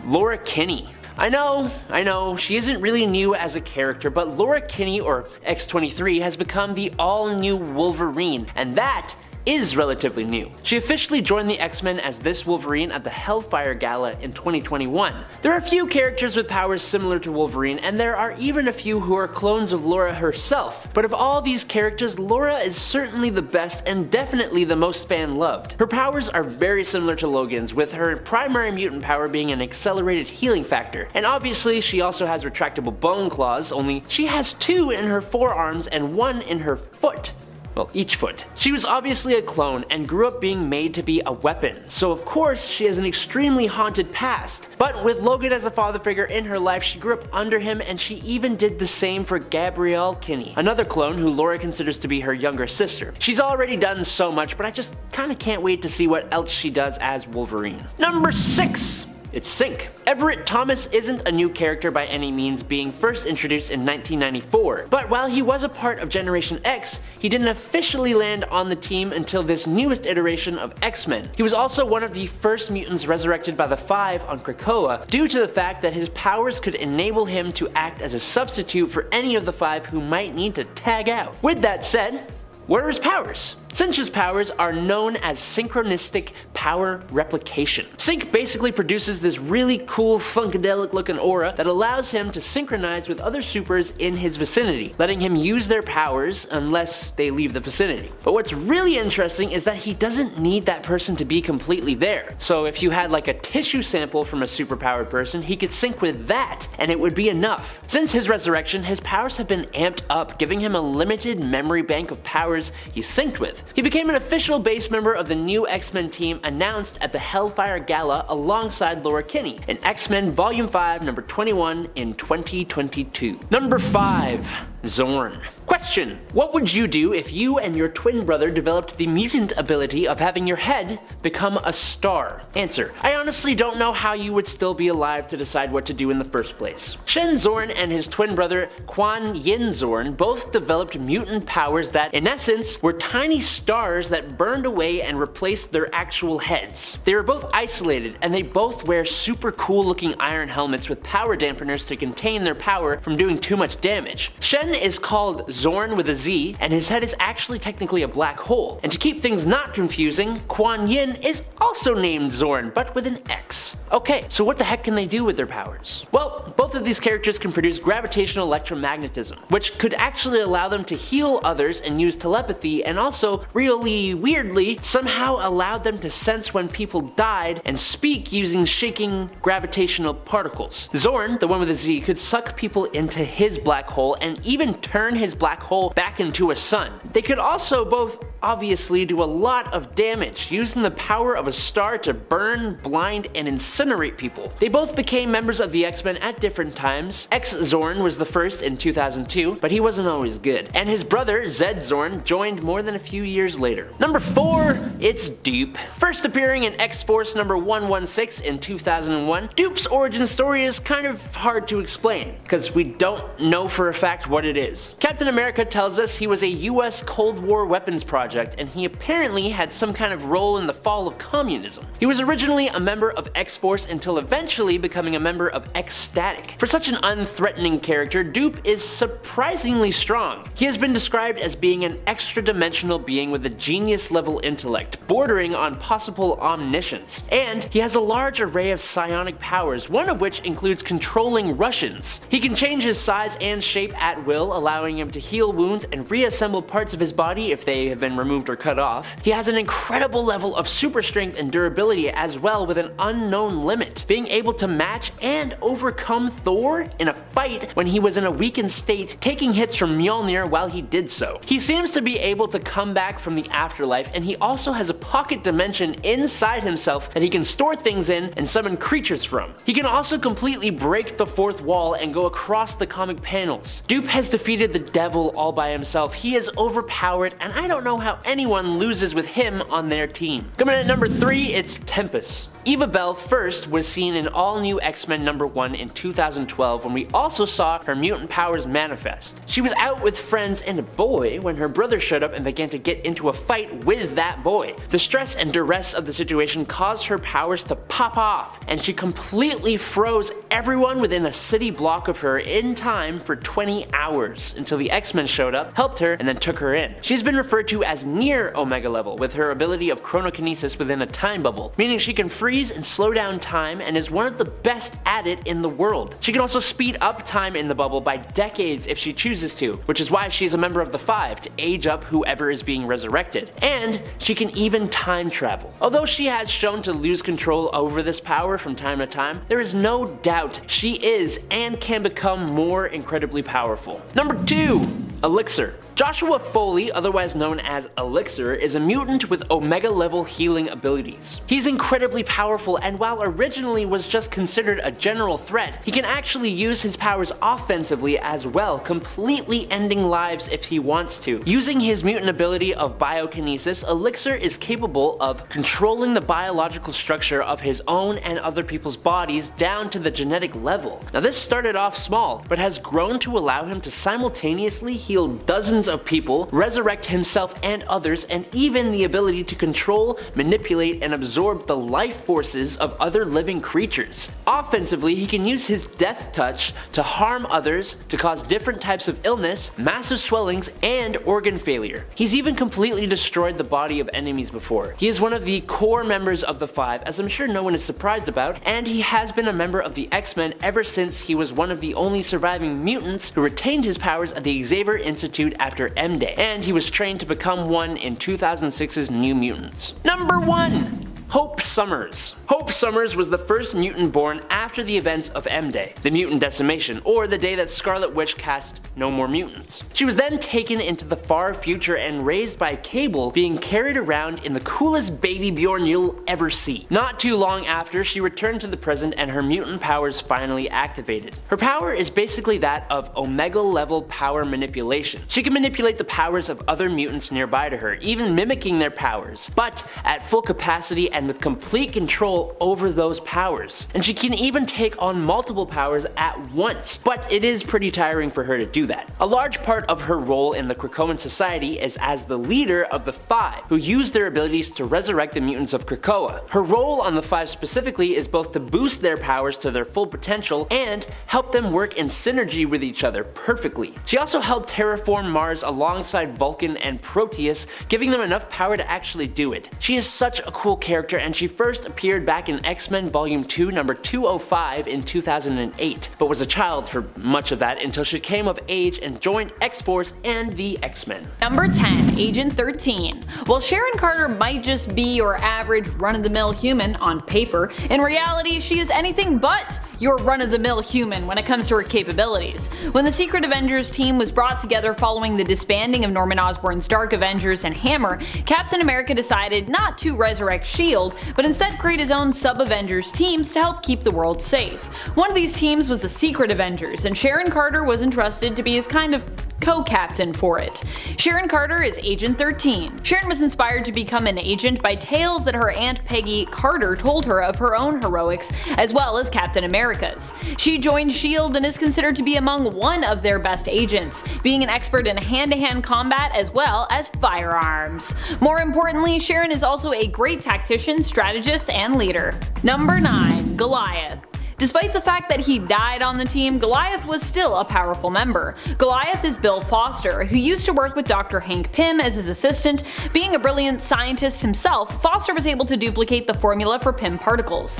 Laura Kinney. I know, she isn't really new as a character, but Laura Kinney, or X-23, has become the all-new Wolverine, and that is relatively new. She officially joined the X-Men as this Wolverine at the Hellfire Gala in 2021. There are a few characters with powers similar to Wolverine, and there are even a few who are clones of Laura herself, but of all these characters, Laura is certainly the best and definitely the most fan-loved. Her powers are very similar to Logan's, with her primary mutant power being an accelerated healing factor, and obviously she also has retractable bone claws, only she has 2 in her forearms and 1 in her foot. Well, each foot. She was obviously a clone and grew up being made to be a weapon, so of course she has an extremely haunted past. But with Logan as a father figure in her life, she grew up under him, and she even did the same for Gabrielle Kinney, another clone who Laura considers to be her younger sister. She's already done so much, but I just kinda can't wait to see what else she does as Wolverine. Number 6. It's Synch. Everett Thomas isn't a new character by any means, being first introduced in 1994, but while he was a part of Generation X, he didn't officially land on the team until this newest iteration of X-Men. He was also one of the first mutants resurrected by the Five on Krakoa, due to the fact that his powers could enable him to act as a substitute for any of the Five who might need to tag out. With that said, what are his powers? Synch's powers are known as synchronistic power replication. Synch basically produces this really cool funkadelic looking aura that allows him to synchronize with other supers in his vicinity, letting him use their powers unless they leave the vicinity. But what's really interesting is that he doesn't need that person to be completely there. So if you had like a tissue sample from a superpowered person, he could sync with that and it would be enough. Since his resurrection, his powers have been amped up, giving him a limited memory bank of powers he's synced with. He became an official base member of the new X-Men team announced at the Hellfire Gala alongside Laura Kinney in X-Men Volume 5 number 21 in 2022. Number 5. Zorn. Question: what would you do if you and your twin brother developed the mutant ability of having your head become a star? Answer: I honestly don't know how you would still be alive to decide what to do in the first place. Shen Zorn and his twin brother Quan Yin Zorn both developed mutant powers that, in essence, were tiny stars that burned away and replaced their actual heads. They were both isolated, and they both wear super cool looking iron helmets with power dampeners to contain their power from doing too much damage. Shen is called Zorn with a Z, and his head is actually technically a black hole. And to keep things not confusing, Quan Yin is also named Zorn, but with an X. Okay, so what the heck can they do with their powers? Well, both of these characters can produce gravitational electromagnetism, which could actually allow them to heal others and use telepathy, and also, really weirdly, somehow allowed them to sense when people died and speak using shaking gravitational particles. Zorn, the one with a Z, could suck people into his black hole and even turn his black hole back into a sun. They could also both obviously do a lot of damage, using the power of a star to burn, blind, and incinerate people. They both became members of the X-Men at different times. X-Zorn was the first in 2002, but he wasn't always good. And his brother, Z-Zorn, joined more than a few years later. Number 4, it's Dupe. First appearing in X-Force number 116 in 2001, Dupe's origin story is kind of hard to explain, because we don't know for a fact what it is. Captain America tells us he was a US Cold War weapons project, and he apparently had some kind of role in the fall of communism. He was originally a member of X-Force until eventually becoming a member of X-Static. For such an unthreatening character, Dupe is surprisingly strong. He has been described as being an extra-dimensional being with a genius-level intellect, bordering on possible omniscience. And he has a large array of psionic powers, one of which includes controlling Russians. He can change his size and shape at will, allowing him to heal wounds and reassemble parts of his body if they have been removed or cut off. He has an incredible level of super strength and durability as well, with an unknown limit, being able to match and overcome Thor in a fight when he was in a weakened state, taking hits from Mjolnir while he did so. He seems to be able to come back from the afterlife, and he also has a pocket dimension inside himself that he can store things in and summon creatures from. He can also completely break the fourth wall and go across the comic panels. Dupe has defeated the devil all by himself. He is overpowered, and I don't know how anyone loses with him on their team. Coming in at number 3, it's Tempest. Eva Bell first was seen in All New X-Men #1 in 2012 when we also saw her mutant powers manifest. She was out with friends and a boy when her brother showed up and began to get into a fight with that boy. The stress and duress of the situation caused her powers to pop off, and she completely froze everyone within a city block of her in time for 20 hours until the X-Men showed up, helped her, and then took her in. She's been referred to as near Omega level with her ability of chronokinesis within a time bubble, meaning she can freeze and slow down time and is one of the best at it in the world. She can also speed up time in the bubble by decades if she chooses to, which is why she is a member of the Five to age up whoever is being resurrected. And she can even time travel. Although she has shown to lose control over this power from time to time, there is no doubt she is and can become more incredibly powerful. Number 2. Elixir. Joshua Foley, otherwise known as Elixir, is a mutant with Omega level healing abilities. He's incredibly powerful, and while originally was just considered a general threat, he can actually use his powers offensively as well, completely ending lives if he wants to. Using his mutant ability of biokinesis, Elixir is capable of controlling the biological structure of his own and other people's bodies down to the genetic level. Now this started off small, but has grown to allow him to simultaneously heal dozens of people, resurrect himself and others, and even the ability to control, manipulate, and absorb the life forces of other living creatures. Offensively, he can use his death touch to harm others, to cause different types of illness, massive swellings, and organ failure. He's even completely destroyed the body of enemies before. He is one of the core members of the Five, as I'm sure no one is surprised about, and he has been a member of the X-Men ever since he was one of the only surviving mutants who retained his powers at the Xavier Institute after M-Day, and he was trained to become one in 2006's New Mutants. Number 1. Hope Summers. Hope Summers was the first mutant born after the events of M-Day, the mutant decimation, or the day that Scarlet Witch cast No More Mutants. She was then taken into the far future and raised by Cable, being carried around in the coolest baby Bjorn you'll ever see. Not too long after, she returned to the present and her mutant powers finally activated. Her power is basically that of Omega level power manipulation. She can manipulate the powers of other mutants nearby to her, even mimicking their powers, but at full capacity and with complete control over those powers. And she can even take on multiple powers at once, but it is pretty tiring for her to do that. A large part of her role in the Krakoan society is as the leader of the Five, who use their abilities to resurrect the mutants of Krakoa. Her role on the Five specifically is both to boost their powers to their full potential and help them work in synergy with each other perfectly. She also helped terraform Mars alongside Vulcan and Proteus, giving them enough power to actually do it. She is such a cool character, and she first appeared back in X-Men Volume 2 number 205 in 2008, but was a child for much of that until she came of age and joined X-Force and the X-Men. Number 10. Agent 13. While Sharon Carter might just be your average run-of-the-mill human on paper, in reality she is anything but your run-of-the-mill human when it comes to her capabilities. When the Secret Avengers team was brought together following the disbanding of Norman Osborn's Dark Avengers and Hammer, Captain America decided not to resurrect S.H.I.E.L.D., but instead create his own sub-Avengers teams to help keep the world safe. One of these teams was the Secret Avengers, and Sharon Carter was entrusted to be his kind of co-captain for it. Sharon Carter is Agent 13. Sharon was inspired to become an agent by tales that her Aunt Peggy Carter told her of her own heroics, as well as Captain America's. She joined S.H.I.E.L.D. and is considered to be among one of their best agents, being an expert in hand-to-hand combat as well as firearms. More importantly, Sharon is also a great tactician, strategist, and leader. Number 9. Goliath. Despite the fact that he died on the team, Goliath was still a powerful member. Goliath is Bill Foster, who used to work with Dr. Hank Pym as his assistant. Being a brilliant scientist himself, Foster was able to duplicate the formula for Pym particles.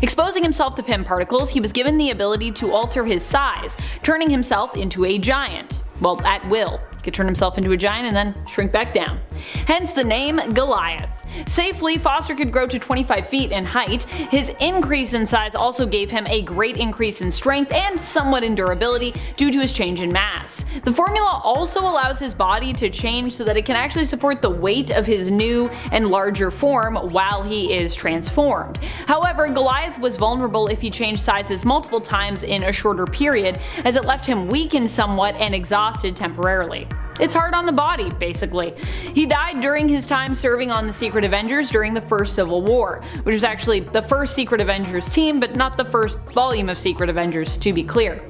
Exposing himself to Pym particles, he was given the ability to alter his size, turning himself into a giant. Well, at will. He could turn himself into a giant and then shrink back down. Hence the name Goliath. Safely, Foster could grow to 25 feet in height. His increase in size also gave him a great increase in strength and somewhat in durability due to his change in mass. The formula also allows his body to change so that it can actually support the weight of his new and larger form while he is transformed. However, Goliath was vulnerable if he changed sizes multiple times in a shorter period, as it left him weakened somewhat and exhausted temporarily. it's hard on the body, basically. He died during his time serving on the Secret Avengers during the first Civil War, which was actually the first Secret Avengers team, but not the first volume of Secret Avengers, to be clear.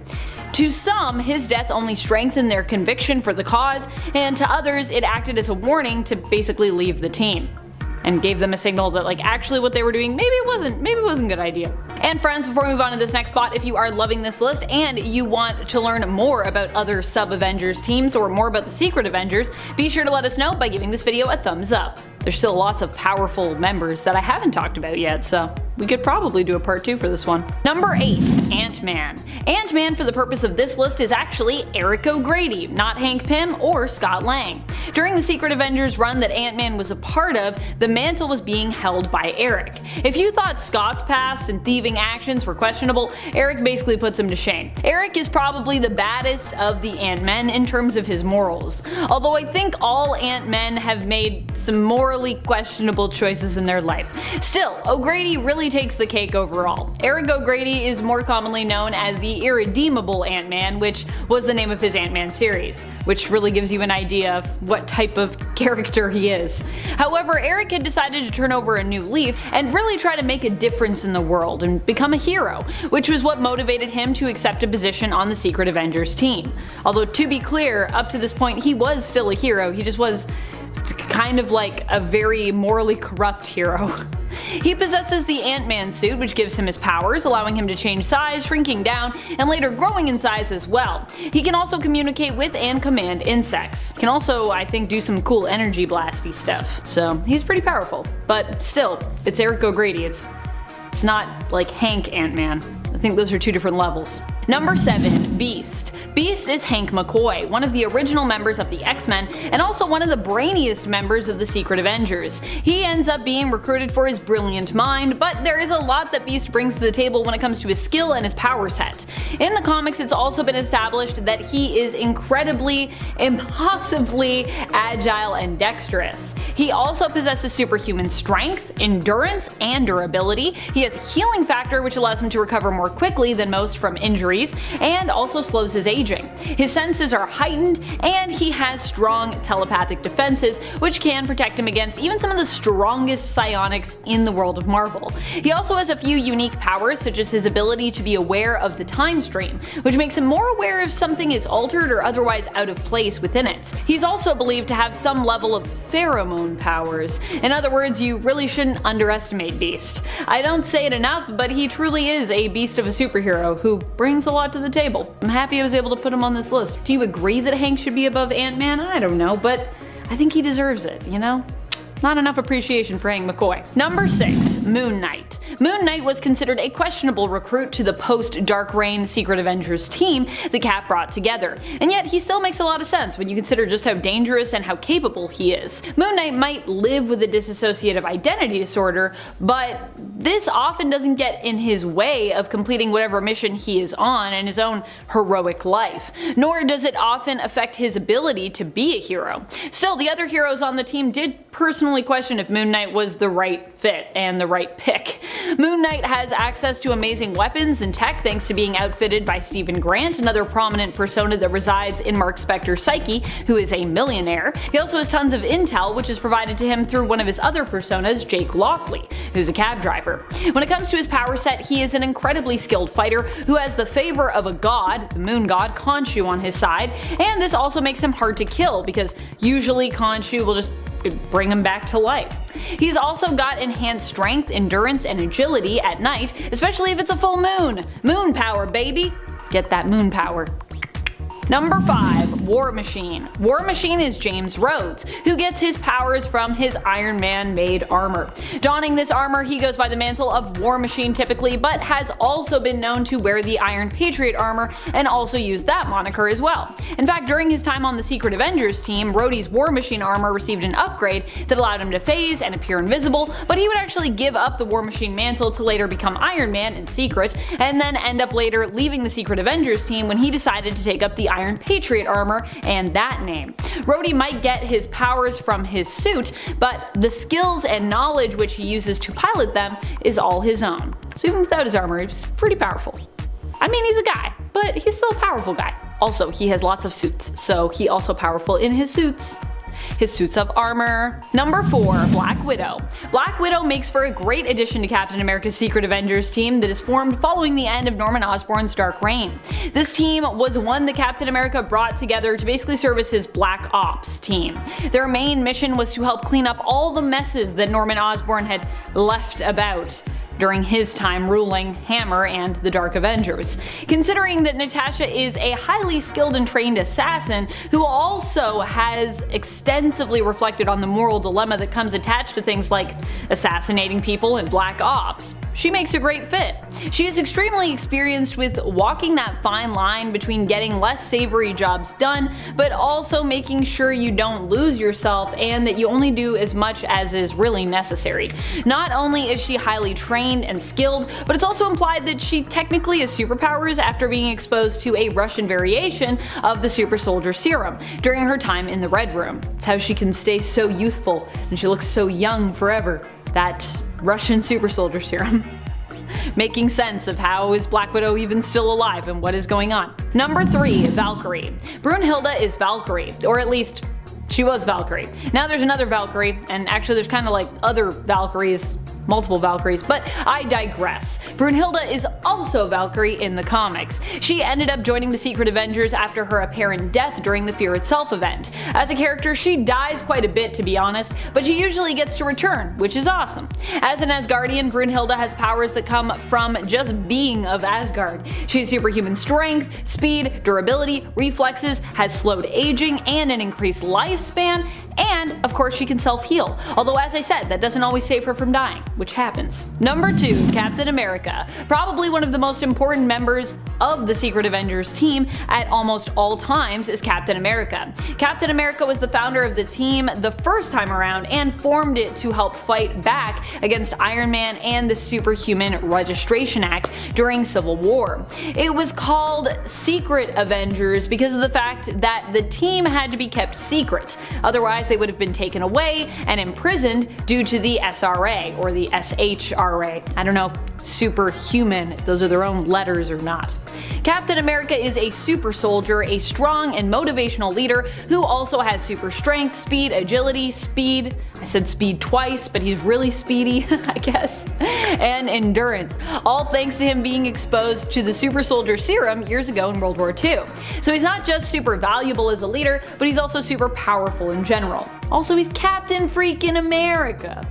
To some, his death only strengthened their conviction for the cause, and to others, it acted as a warning to basically leave the team. And gave them a signal that actually what they were doing maybe it wasn't a good idea. And friends, before we move on to this next spot, if you are loving this list and you want to learn more about other sub-Avengers teams or more about the Secret Avengers, be sure to let us know by giving this video a thumbs up. There's still lots of powerful members that I haven't talked about yet, so we could probably do a part 2 for this one. Number 8. Ant-Man. Ant-Man, for the purpose of this list, is actually Arakko Grady, not Hank Pym or Scott Lang. During the Secret Avengers run that Ant-Man was a part of, the mantle was being held by Eric. If you thought Scott's past and thieving actions were questionable, Eric basically puts him to shame. Eric is probably the baddest of the Ant-Men in terms of his morals, although I think all Ant-Men have made some morally questionable choices in their life. Still, O'Grady really takes the cake overall. Eric O'Grady is more commonly known as the Irredeemable Ant-Man, which was the name of his Ant-Man series, which really gives you an idea of what type of character he is. However, Eric had decided to turn over a new leaf and really try to make a difference in the world and become a hero, which was what motivated him to accept a position on the Secret Avengers team. Although, to be clear, up to this point he was still a hero, he just was kind of like a very morally corrupt hero. He possesses the Ant-Man suit, which gives him his powers, allowing him to change size, shrinking down, and later growing in size as well. He can also communicate with and command insects. Can also, I think, do some cool energy blasty stuff. So he's pretty powerful. But still, it's Eric O'Grady. It's not like Hank Ant-Man. I think those are two different levels. Number 7. Beast. Beast is Hank McCoy, one of the original members of the X-Men and also one of the brainiest members of the Secret Avengers. He ends up being recruited for his brilliant mind, but there is a lot that Beast brings to the table when it comes to his skill and his power set. In the comics, it's also been established that he is incredibly, impossibly agile and dexterous. He also possesses superhuman strength, endurance, and durability. He has a healing factor which allows him to recover more quickly than most from injuries, and also slows his aging. His senses are heightened, and he has strong telepathic defenses, which can protect him against even some of the strongest psionics in the world of Marvel. He also has a few unique powers, such as his ability to be aware of the time stream, which makes him more aware if something is altered or otherwise out of place within it. He's also believed to have some level of pheromone powers. In other words, you really shouldn't underestimate Beast. I don't say it enough, but he truly is a beast of a superhero who brings a lot to the table. I'm happy I was able to put him on this list. Do you agree that Hank should be above Ant-Man? I don't know, but I think he deserves it, you know? Not enough appreciation for Hank McCoy. Number 6. Moon Knight. Moon Knight was considered a questionable recruit to the post-Dark Reign Secret Avengers team the Cap brought together, and yet he still makes a lot of sense when you consider just how dangerous and how capable he is. Moon Knight might live with a dissociative identity disorder, but this often doesn't get in his way of completing whatever mission he is on in his own heroic life, nor does it often affect his ability to be a hero. Still, the other heroes on the team did personally question if Moon Knight was the right fit and the right pick. Moon Knight has access to amazing weapons and tech thanks to being outfitted by Stephen Grant, another prominent persona that resides in Mark Spector's psyche, who is a millionaire. He also has tons of intel, which is provided to him through one of his other personas, Jake Lockley, who's a cab driver. When it comes to his power set, he is an incredibly skilled fighter who has the favor of a god, the moon god Khonshu, on his side, and this also makes him hard to kill because usually Khonshu will just bring him back to life. He's also got enhanced strength, endurance, and agility at night, especially if it's a full moon. Moon power, baby! Get that moon power. Number 5. War Machine. War Machine is James Rhodes, who gets his powers from his Iron Man made armor. Donning this armor, he goes by the mantle of War Machine typically, but has also been known to wear the Iron Patriot armor and also use that moniker as well. In fact, during his time on the Secret Avengers team, Rhodey's War Machine armor received an upgrade that allowed him to phase and appear invisible, but he would actually give up the War Machine mantle to later become Iron Man in secret, and then end up later leaving the Secret Avengers team when he decided to take up the Iron Patriot armor and that name. Rhodey might get his powers from his suit, but the skills and knowledge which he uses to pilot them is all his own. So even without his armor, he's pretty powerful. I mean, he's a guy, but he's still a powerful guy. Also, he has lots of suits, so he also powerful in his suits. His suits of armor. Number 4. Black Widow. Black Widow makes for a great addition to Captain America's Secret Avengers team that is formed following the end of Norman Osborn's Dark Reign. This team was one that Captain America brought together to basically serve as his Black Ops team. Their main mission was to help clean up all the messes that Norman Osborn had left about during his time ruling Hammer and the Dark Avengers. Considering that Natasha is a highly skilled and trained assassin who also has extensively reflected on the moral dilemma that comes attached to things like assassinating people and Black Ops, she makes a great fit. She is extremely experienced with walking that fine line between getting less savory jobs done, but also making sure you don't lose yourself and that you only do as much as is really necessary. Not only is she highly trained and skilled, but it's also implied that she technically has superpowers after being exposed to a Russian variation of the super soldier serum during her time in the Red Room. It's how she can stay so youthful and she looks so young forever. That Russian super soldier serum. Making sense of how is Black Widow even still alive and what is going on. Number 3. Valkyrie. Brunhilde is Valkyrie, or at least she was Valkyrie. Now there's another Valkyrie, and actually there's kind of like other Valkyries, multiple Valkyries, but I digress. Brunhilde is also Valkyrie in the comics. She ended up joining the Secret Avengers after her apparent death during the Fear Itself event. As a character, she dies quite a bit to be honest, but she usually gets to return, which is awesome. As an Asgardian, Brunhilde has powers that come from just being of Asgard. She has superhuman strength, speed, durability, reflexes, has slowed aging and an increased lifespan, and of course she can self-heal. Although as I said, that doesn't always save her from dying, which happens. Number 2. Captain America. Probably one of the most important members of the Secret Avengers team at almost all times is Captain America. Captain America was the founder of the team the first time around and formed it to help fight back against Iron Man and the Superhuman Registration Act during Civil War. It was called Secret Avengers because of the fact that the team had to be kept secret. Otherwise they would have been taken away and imprisoned due to the SRA or the SHRA. I don't know if superhuman, if those are their own letters or not. Captain America is a super soldier, a strong and motivational leader who also has super strength, speed, agility, speed, I said speed twice, but he's really speedy, I guess, and endurance, all thanks to him being exposed to the super soldier serum years ago in World War II. So he's not just super valuable as a leader, but he's also super powerful in general. Also, he's Captain freaking America.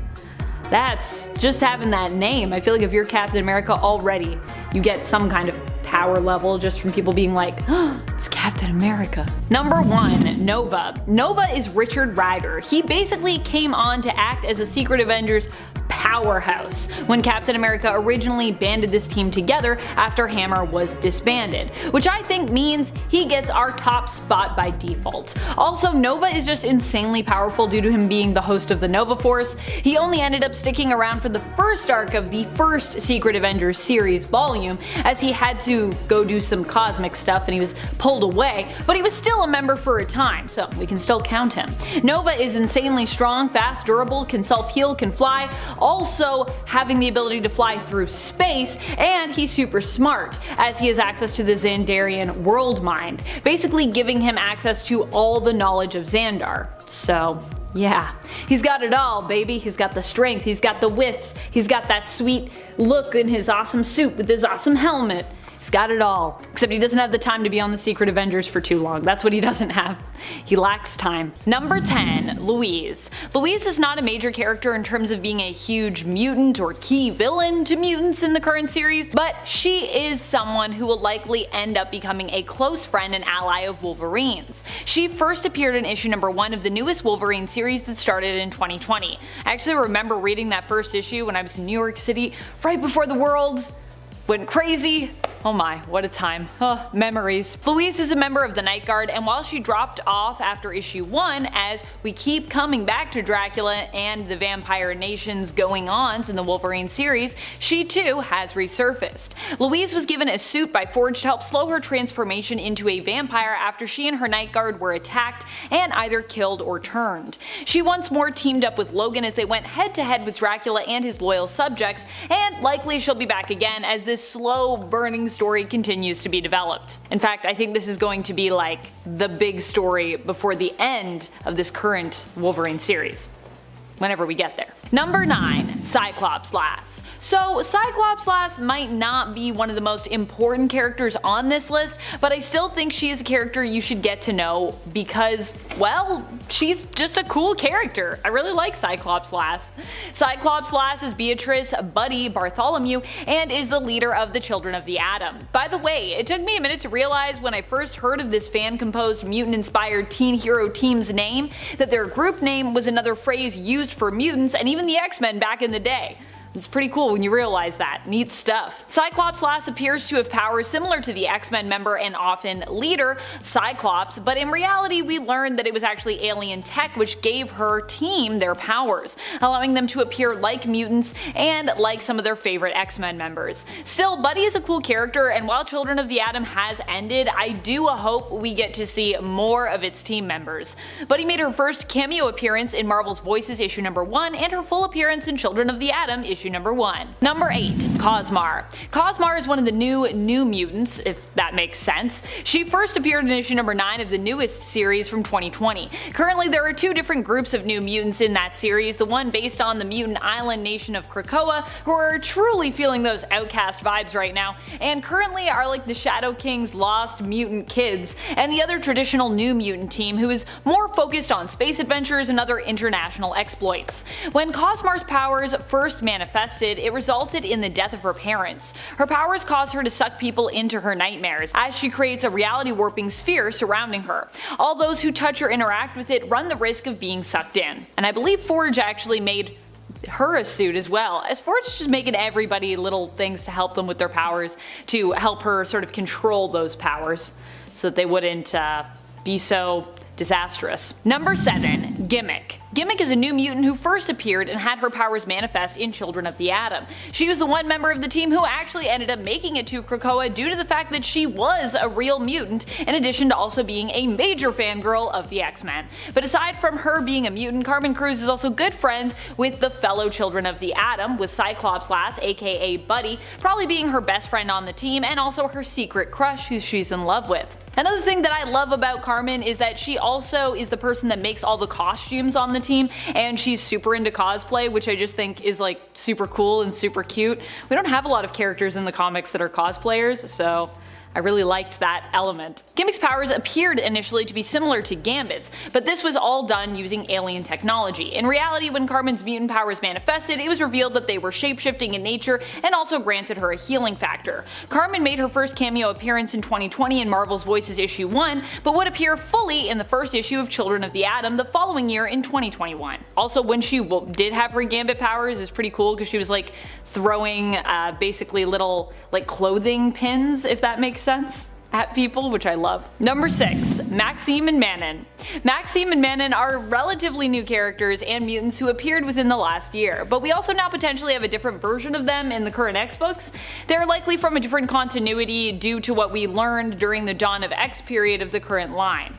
That's just having that name. I feel like if you're Captain America already, you get some kind of power level just from people being like, oh, it's Captain America. Number 1. Nova. Nova is Richard Rider. He basically came on to act as a Secret Avengers powerhouse when Captain America originally banded this team together after Hammer was disbanded, which I think means he gets our top spot by default. Also, Nova is just insanely powerful due to him being the host of the Nova Force. He only ended up sticking around for the first arc of the first Secret Avengers series volume, as he had to go do some cosmic stuff and he was pulled away, but he was still a member for a time, so we can still count him. Nova is insanely strong, fast, durable, can self-heal, can fly, also having the ability to fly through space, and he's super smart, as he has access to the Xandarian world mind, basically giving him access to all the knowledge of Xandar. So yeah, he's got it all, baby. He's got the strength, he's got the wits, he's got that sweet look in his awesome suit with his awesome helmet. He's got it all. Except he doesn't have the time to be on the Secret Avengers for too long. That's what he doesn't have. He lacks time. Number 10. Louise. Louise is not a major character in terms of being a huge mutant or key villain to mutants in the current series, but she is someone who will likely end up becoming a close friend and ally of Wolverine's. She first appeared in issue number 1 of the newest Wolverine series that started in 2020. I actually remember reading that first issue when I was in New York City right before the world went crazy. Oh my, what a time. Memories. Louise is a member of the Night Guard, and while she dropped off after issue 1, as we keep coming back to Dracula and the vampire nations going ons in the Wolverine series, she too has resurfaced. Louise was given a suit by Forge to help slow her transformation into a vampire after she and her Night Guard were attacked and either killed or turned. She once more teamed up with Logan as they went head to head with Dracula and his loyal subjects, and likely she'll be back again as this slow burning story continues to be developed. In fact, I think this is going to be like the big story before the end of this current Wolverine series, whenever we get there. Number 9. Cyclops Lass. So Cyclops Lass might not be one of the most important characters on this list, but I still think she is a character you should get to know because, well, she's just a cool character. I really like Cyclops Lass. Cyclops Lass is Beatrice Buddy Bartholomew and is the leader of the Children of the Atom. By the way, it took me a minute to realize when I first heard of this fan-composed mutant-inspired teen hero team's name that their group name was another phrase used for mutants and even the X-Men back in the day. It's pretty cool when you realize that. Neat stuff. Cyclops Lass appears to have powers similar to the X-Men member and often leader, Cyclops, but in reality we learned that it was actually alien tech which gave her team their powers, allowing them to appear like mutants and like some of their favorite X-Men members. Still, Buddy is a cool character, and while Children of the Atom has ended, I do hope we get to see more of its team members. Buddy made her first cameo appearance in Marvel's Voices issue number 1 and her full appearance in Children of the Atom issue number 1. Number 8. Cosmar. Cosmar is one of the new mutants, if that makes sense. She first appeared in issue number 9 of the newest series from 2020. Currently there are 2 different groups of new mutants in that series, the one based on the mutant island nation of Krakoa, who are truly feeling those outcast vibes right now, and currently are like the Shadow King's lost mutant kids, and the other traditional new mutant team who is more focused on space adventures and other international exploits. When Cosmar's powers first manifested, it resulted in the death of her parents. Her powers cause her to suck people into her nightmares, as she creates a reality warping sphere surrounding her. All those who touch or interact with it run the risk of being sucked in. And I believe Forge actually made her a suit as well, as Forge is just making everybody little things to help them with their powers, to help her sort of control those powers so that they wouldn't be so disastrous. Number 7. Gimmick. Gimmick is a new mutant who first appeared and had her powers manifest in Children of the Atom. She was the one member of the team who actually ended up making it to Krakoa due to the fact that she was a real mutant, in addition to also being a major fangirl of the X-Men. But aside from her being a mutant, Carmen Cruz is also good friends with the fellow Children of the Atom, with Cyclops Lass, aka Buddy, probably being her best friend on the team and also her secret crush who she's in love with. Another thing that I love about Carmen is that she also is the person that makes all the costumes on the team, and she's super into cosplay, which I just think is like super cool and super cute. We don't have a lot of characters in the comics that are cosplayers, so I really liked that element. Gimmick's powers appeared initially to be similar to Gambit's, but this was all done using alien technology. In reality, when Carmen's mutant powers manifested, it was revealed that they were shapeshifting in nature and also granted her a healing factor. Carmen made her first cameo appearance in 2020 in Marvel's Voices issue 1, but would appear fully in the first issue of Children of the Atom the following year in 2021. Also, when she did have her Gambit powers, it was pretty cool because she was like throwing basically little like clothing pins, if that makes sense, at people, which I love. Number 6. Maxime and Manon. Maxime and Manon are relatively new characters and mutants who appeared within the last year, but we also now potentially have a different version of them in the current X books. They're likely from a different continuity due to what we learned during the Dawn of X period of the current line.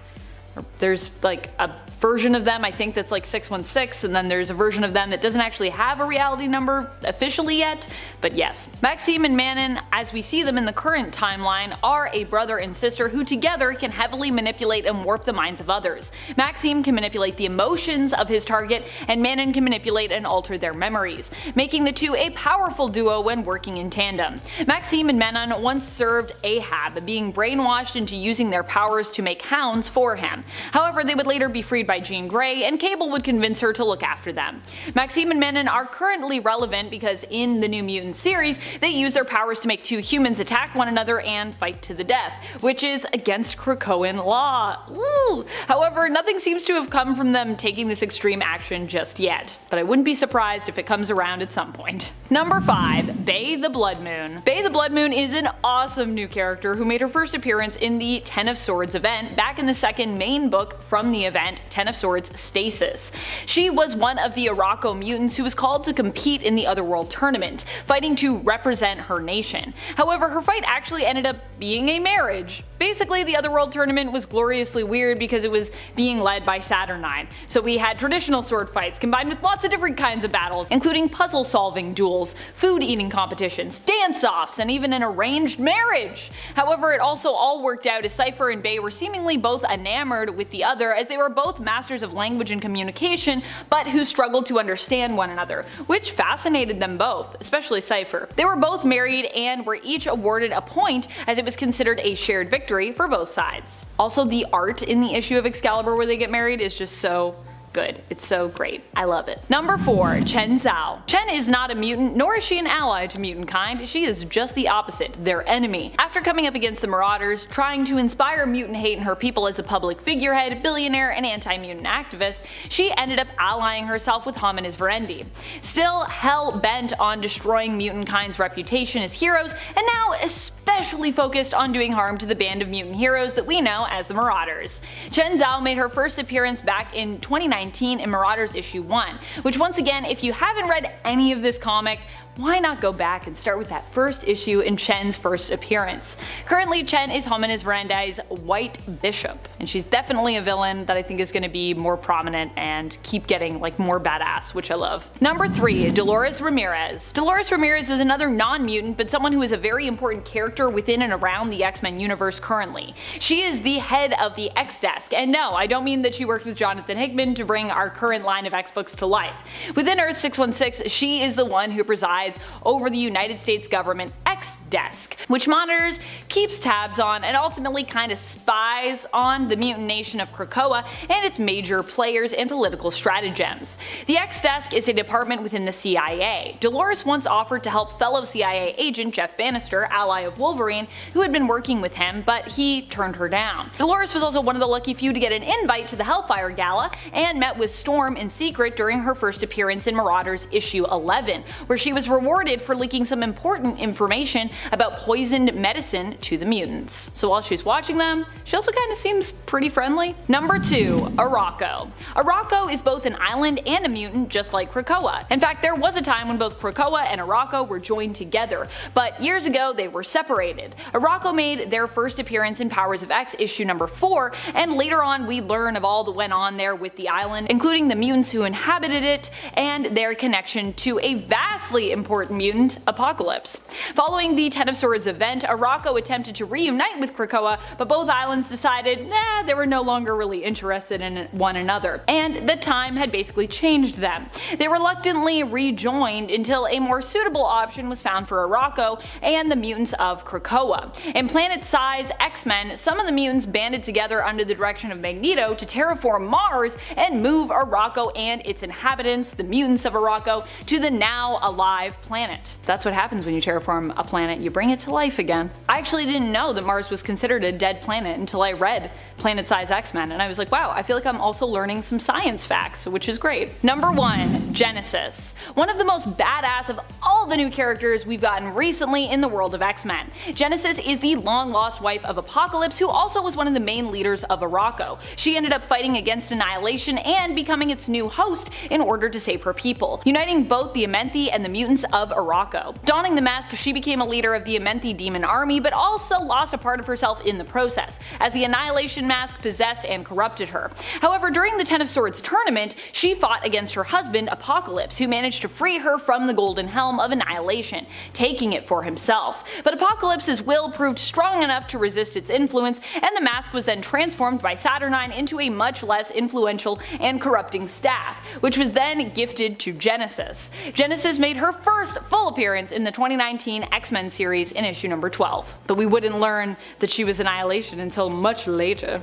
There's like a version of them I think that's like 616, and then there's a version of them that doesn't actually have a reality number officially yet, but yes. Maxime and Manon, as we see them in the current timeline, are a brother and sister who together can heavily manipulate and warp the minds of others. Maxime can manipulate the emotions of his target, and Manon can manipulate and alter their memories, making the two a powerful duo when working in tandem. Maxime and Manon once served Ahab, being brainwashed into using their powers to make hounds for him. However, they would later be freed by Jean Grey, and Cable would convince her to look after them. Maxime and Manon are currently relevant because in the New Mutant series, they use their powers to make two humans attack one another and fight to the death, which is against Krakoan law. Ooh. However, nothing seems to have come from them taking this extreme action just yet, but I wouldn't be surprised if it comes around at some point. Number 5. Bay the Blood Moon. Bay the Blood Moon is an awesome new character who made her first appearance in the Ten of Swords event back in the second main main book from the event, Ten of Swords Stasis. She was one of the Arakko mutants who was called to compete in the Otherworld tournament, fighting to represent her nation. However, her fight actually ended up being a marriage. Basically, the Otherworld tournament was gloriously weird because it was being led by Saturnine. So we had traditional sword fights combined with lots of different kinds of battles, including puzzle solving duels, food eating competitions, dance-offs, and even an arranged marriage. However, it also all worked out as Cypher and Bay were seemingly both enamored with the other, as they were both masters of language and communication, but who struggled to understand one another, which fascinated them both, especially Cypher. They were both married and were each awarded a point, as it was considered a shared victory for both sides. Also, the art in the issue of Excalibur where they get married is just so good. It's so great. I love it. Number 4. Chen Zhao. Chen is not a mutant, nor is she an ally to mutant kind. She is just the opposite, their enemy. After coming up against the Marauders, trying to inspire mutant hate in her people as a public figurehead, billionaire, and anti-mutant activist, she ended up allying herself with Hominis Verendi. Still hell-bent on destroying mutant kind's reputation as heroes, and now especially focused on doing harm to the band of mutant heroes that we know as the Marauders. Chen Zhao made her first appearance back in 2019 in Marauders issue 1, which once again, if you haven't read any of this comic, why not go back and start with that first issue in Chen's first appearance. Currently, Chen is Hominis Verendi's White Bishop, and she's definitely a villain that I think is going to be more prominent and keep getting like more badass, which I love. Number 3. Dolores Ramirez. Dolores Ramirez is another non-mutant, but someone who is a very important character within and around the X-Men universe currently. She is the head of the X-Desk, and no, I don't mean that she worked with Jonathan Hickman to bring our current line of X-Books to life. Within Earth 616, she is the one who presides over the United States government X-Desk, which monitors, keeps tabs on, and ultimately kind of spies on the mutant nation of Krakoa and its major players and political stratagems. The X-Desk is a department within the CIA. Dolores once offered to help fellow CIA agent Jeff Bannister, ally of Wolverine, who had been working with him, but he turned her down. Dolores was also one of the lucky few to get an invite to the Hellfire Gala and met with Storm in secret during her first appearance in Marauders issue 11, where she was rewarded for leaking some important information about poisoned medicine to the mutants. So while she's watching them, she also kind of seems pretty friendly. Number 2. Arakko. Arakko is both an island and a mutant, just like Krakoa. In fact, there was a time when both Krakoa and Arakko were joined together, but years ago they were separated. Arakko made their first appearance in Powers of X issue number 4, and later on we learn of all that went on there with the island, including the mutants who inhabited it and their connection to a vastly important mutant, Apocalypse. Following the Ten of Swords event, Arakko attempted to reunite with Krakoa, but both islands decided they were no longer really interested in one another, and the time had basically changed them. They reluctantly rejoined until a more suitable option was found for Arakko and the mutants of Krakoa. In planet-size X-Men, some of the mutants banded together under the direction of Magneto to terraform Mars and move Arakko and its inhabitants, the mutants of Arakko, to the now alive planet. So that's what happens when you terraform a planet, you bring it to life again. I actually didn't know that Mars was considered a dead planet until I read Planet-Size X-Men, and I was like, wow, I feel like I'm also learning some science facts, which is great. Number 1. Genesis. One of the most badass of all the new characters we've gotten recently in the world of X-Men. Genesis is the long-lost wife of Apocalypse, who also was one of the main leaders of Arakko. She ended up fighting against Annihilation and becoming its new host in order to save her people, uniting both the Amenthi and the mutants of Arakko. Donning the mask, she became a leader of the Amenthi demon army, but also lost a part of herself in the process, as the Annihilation mask possessed and corrupted her. However, during the Ten of Swords tournament, she fought against her husband, Apocalypse, who managed to free her from the golden helm of Annihilation, taking it for himself. But Apocalypse's will proved strong enough to resist its influence, and the mask was then transformed by Saturnine into a much less influential and corrupting staff, which was then gifted to Genesis. Genesis made her first full appearance in the 2019 X-Men series in issue number 12, but we wouldn't learn that she was Annihilation until much later.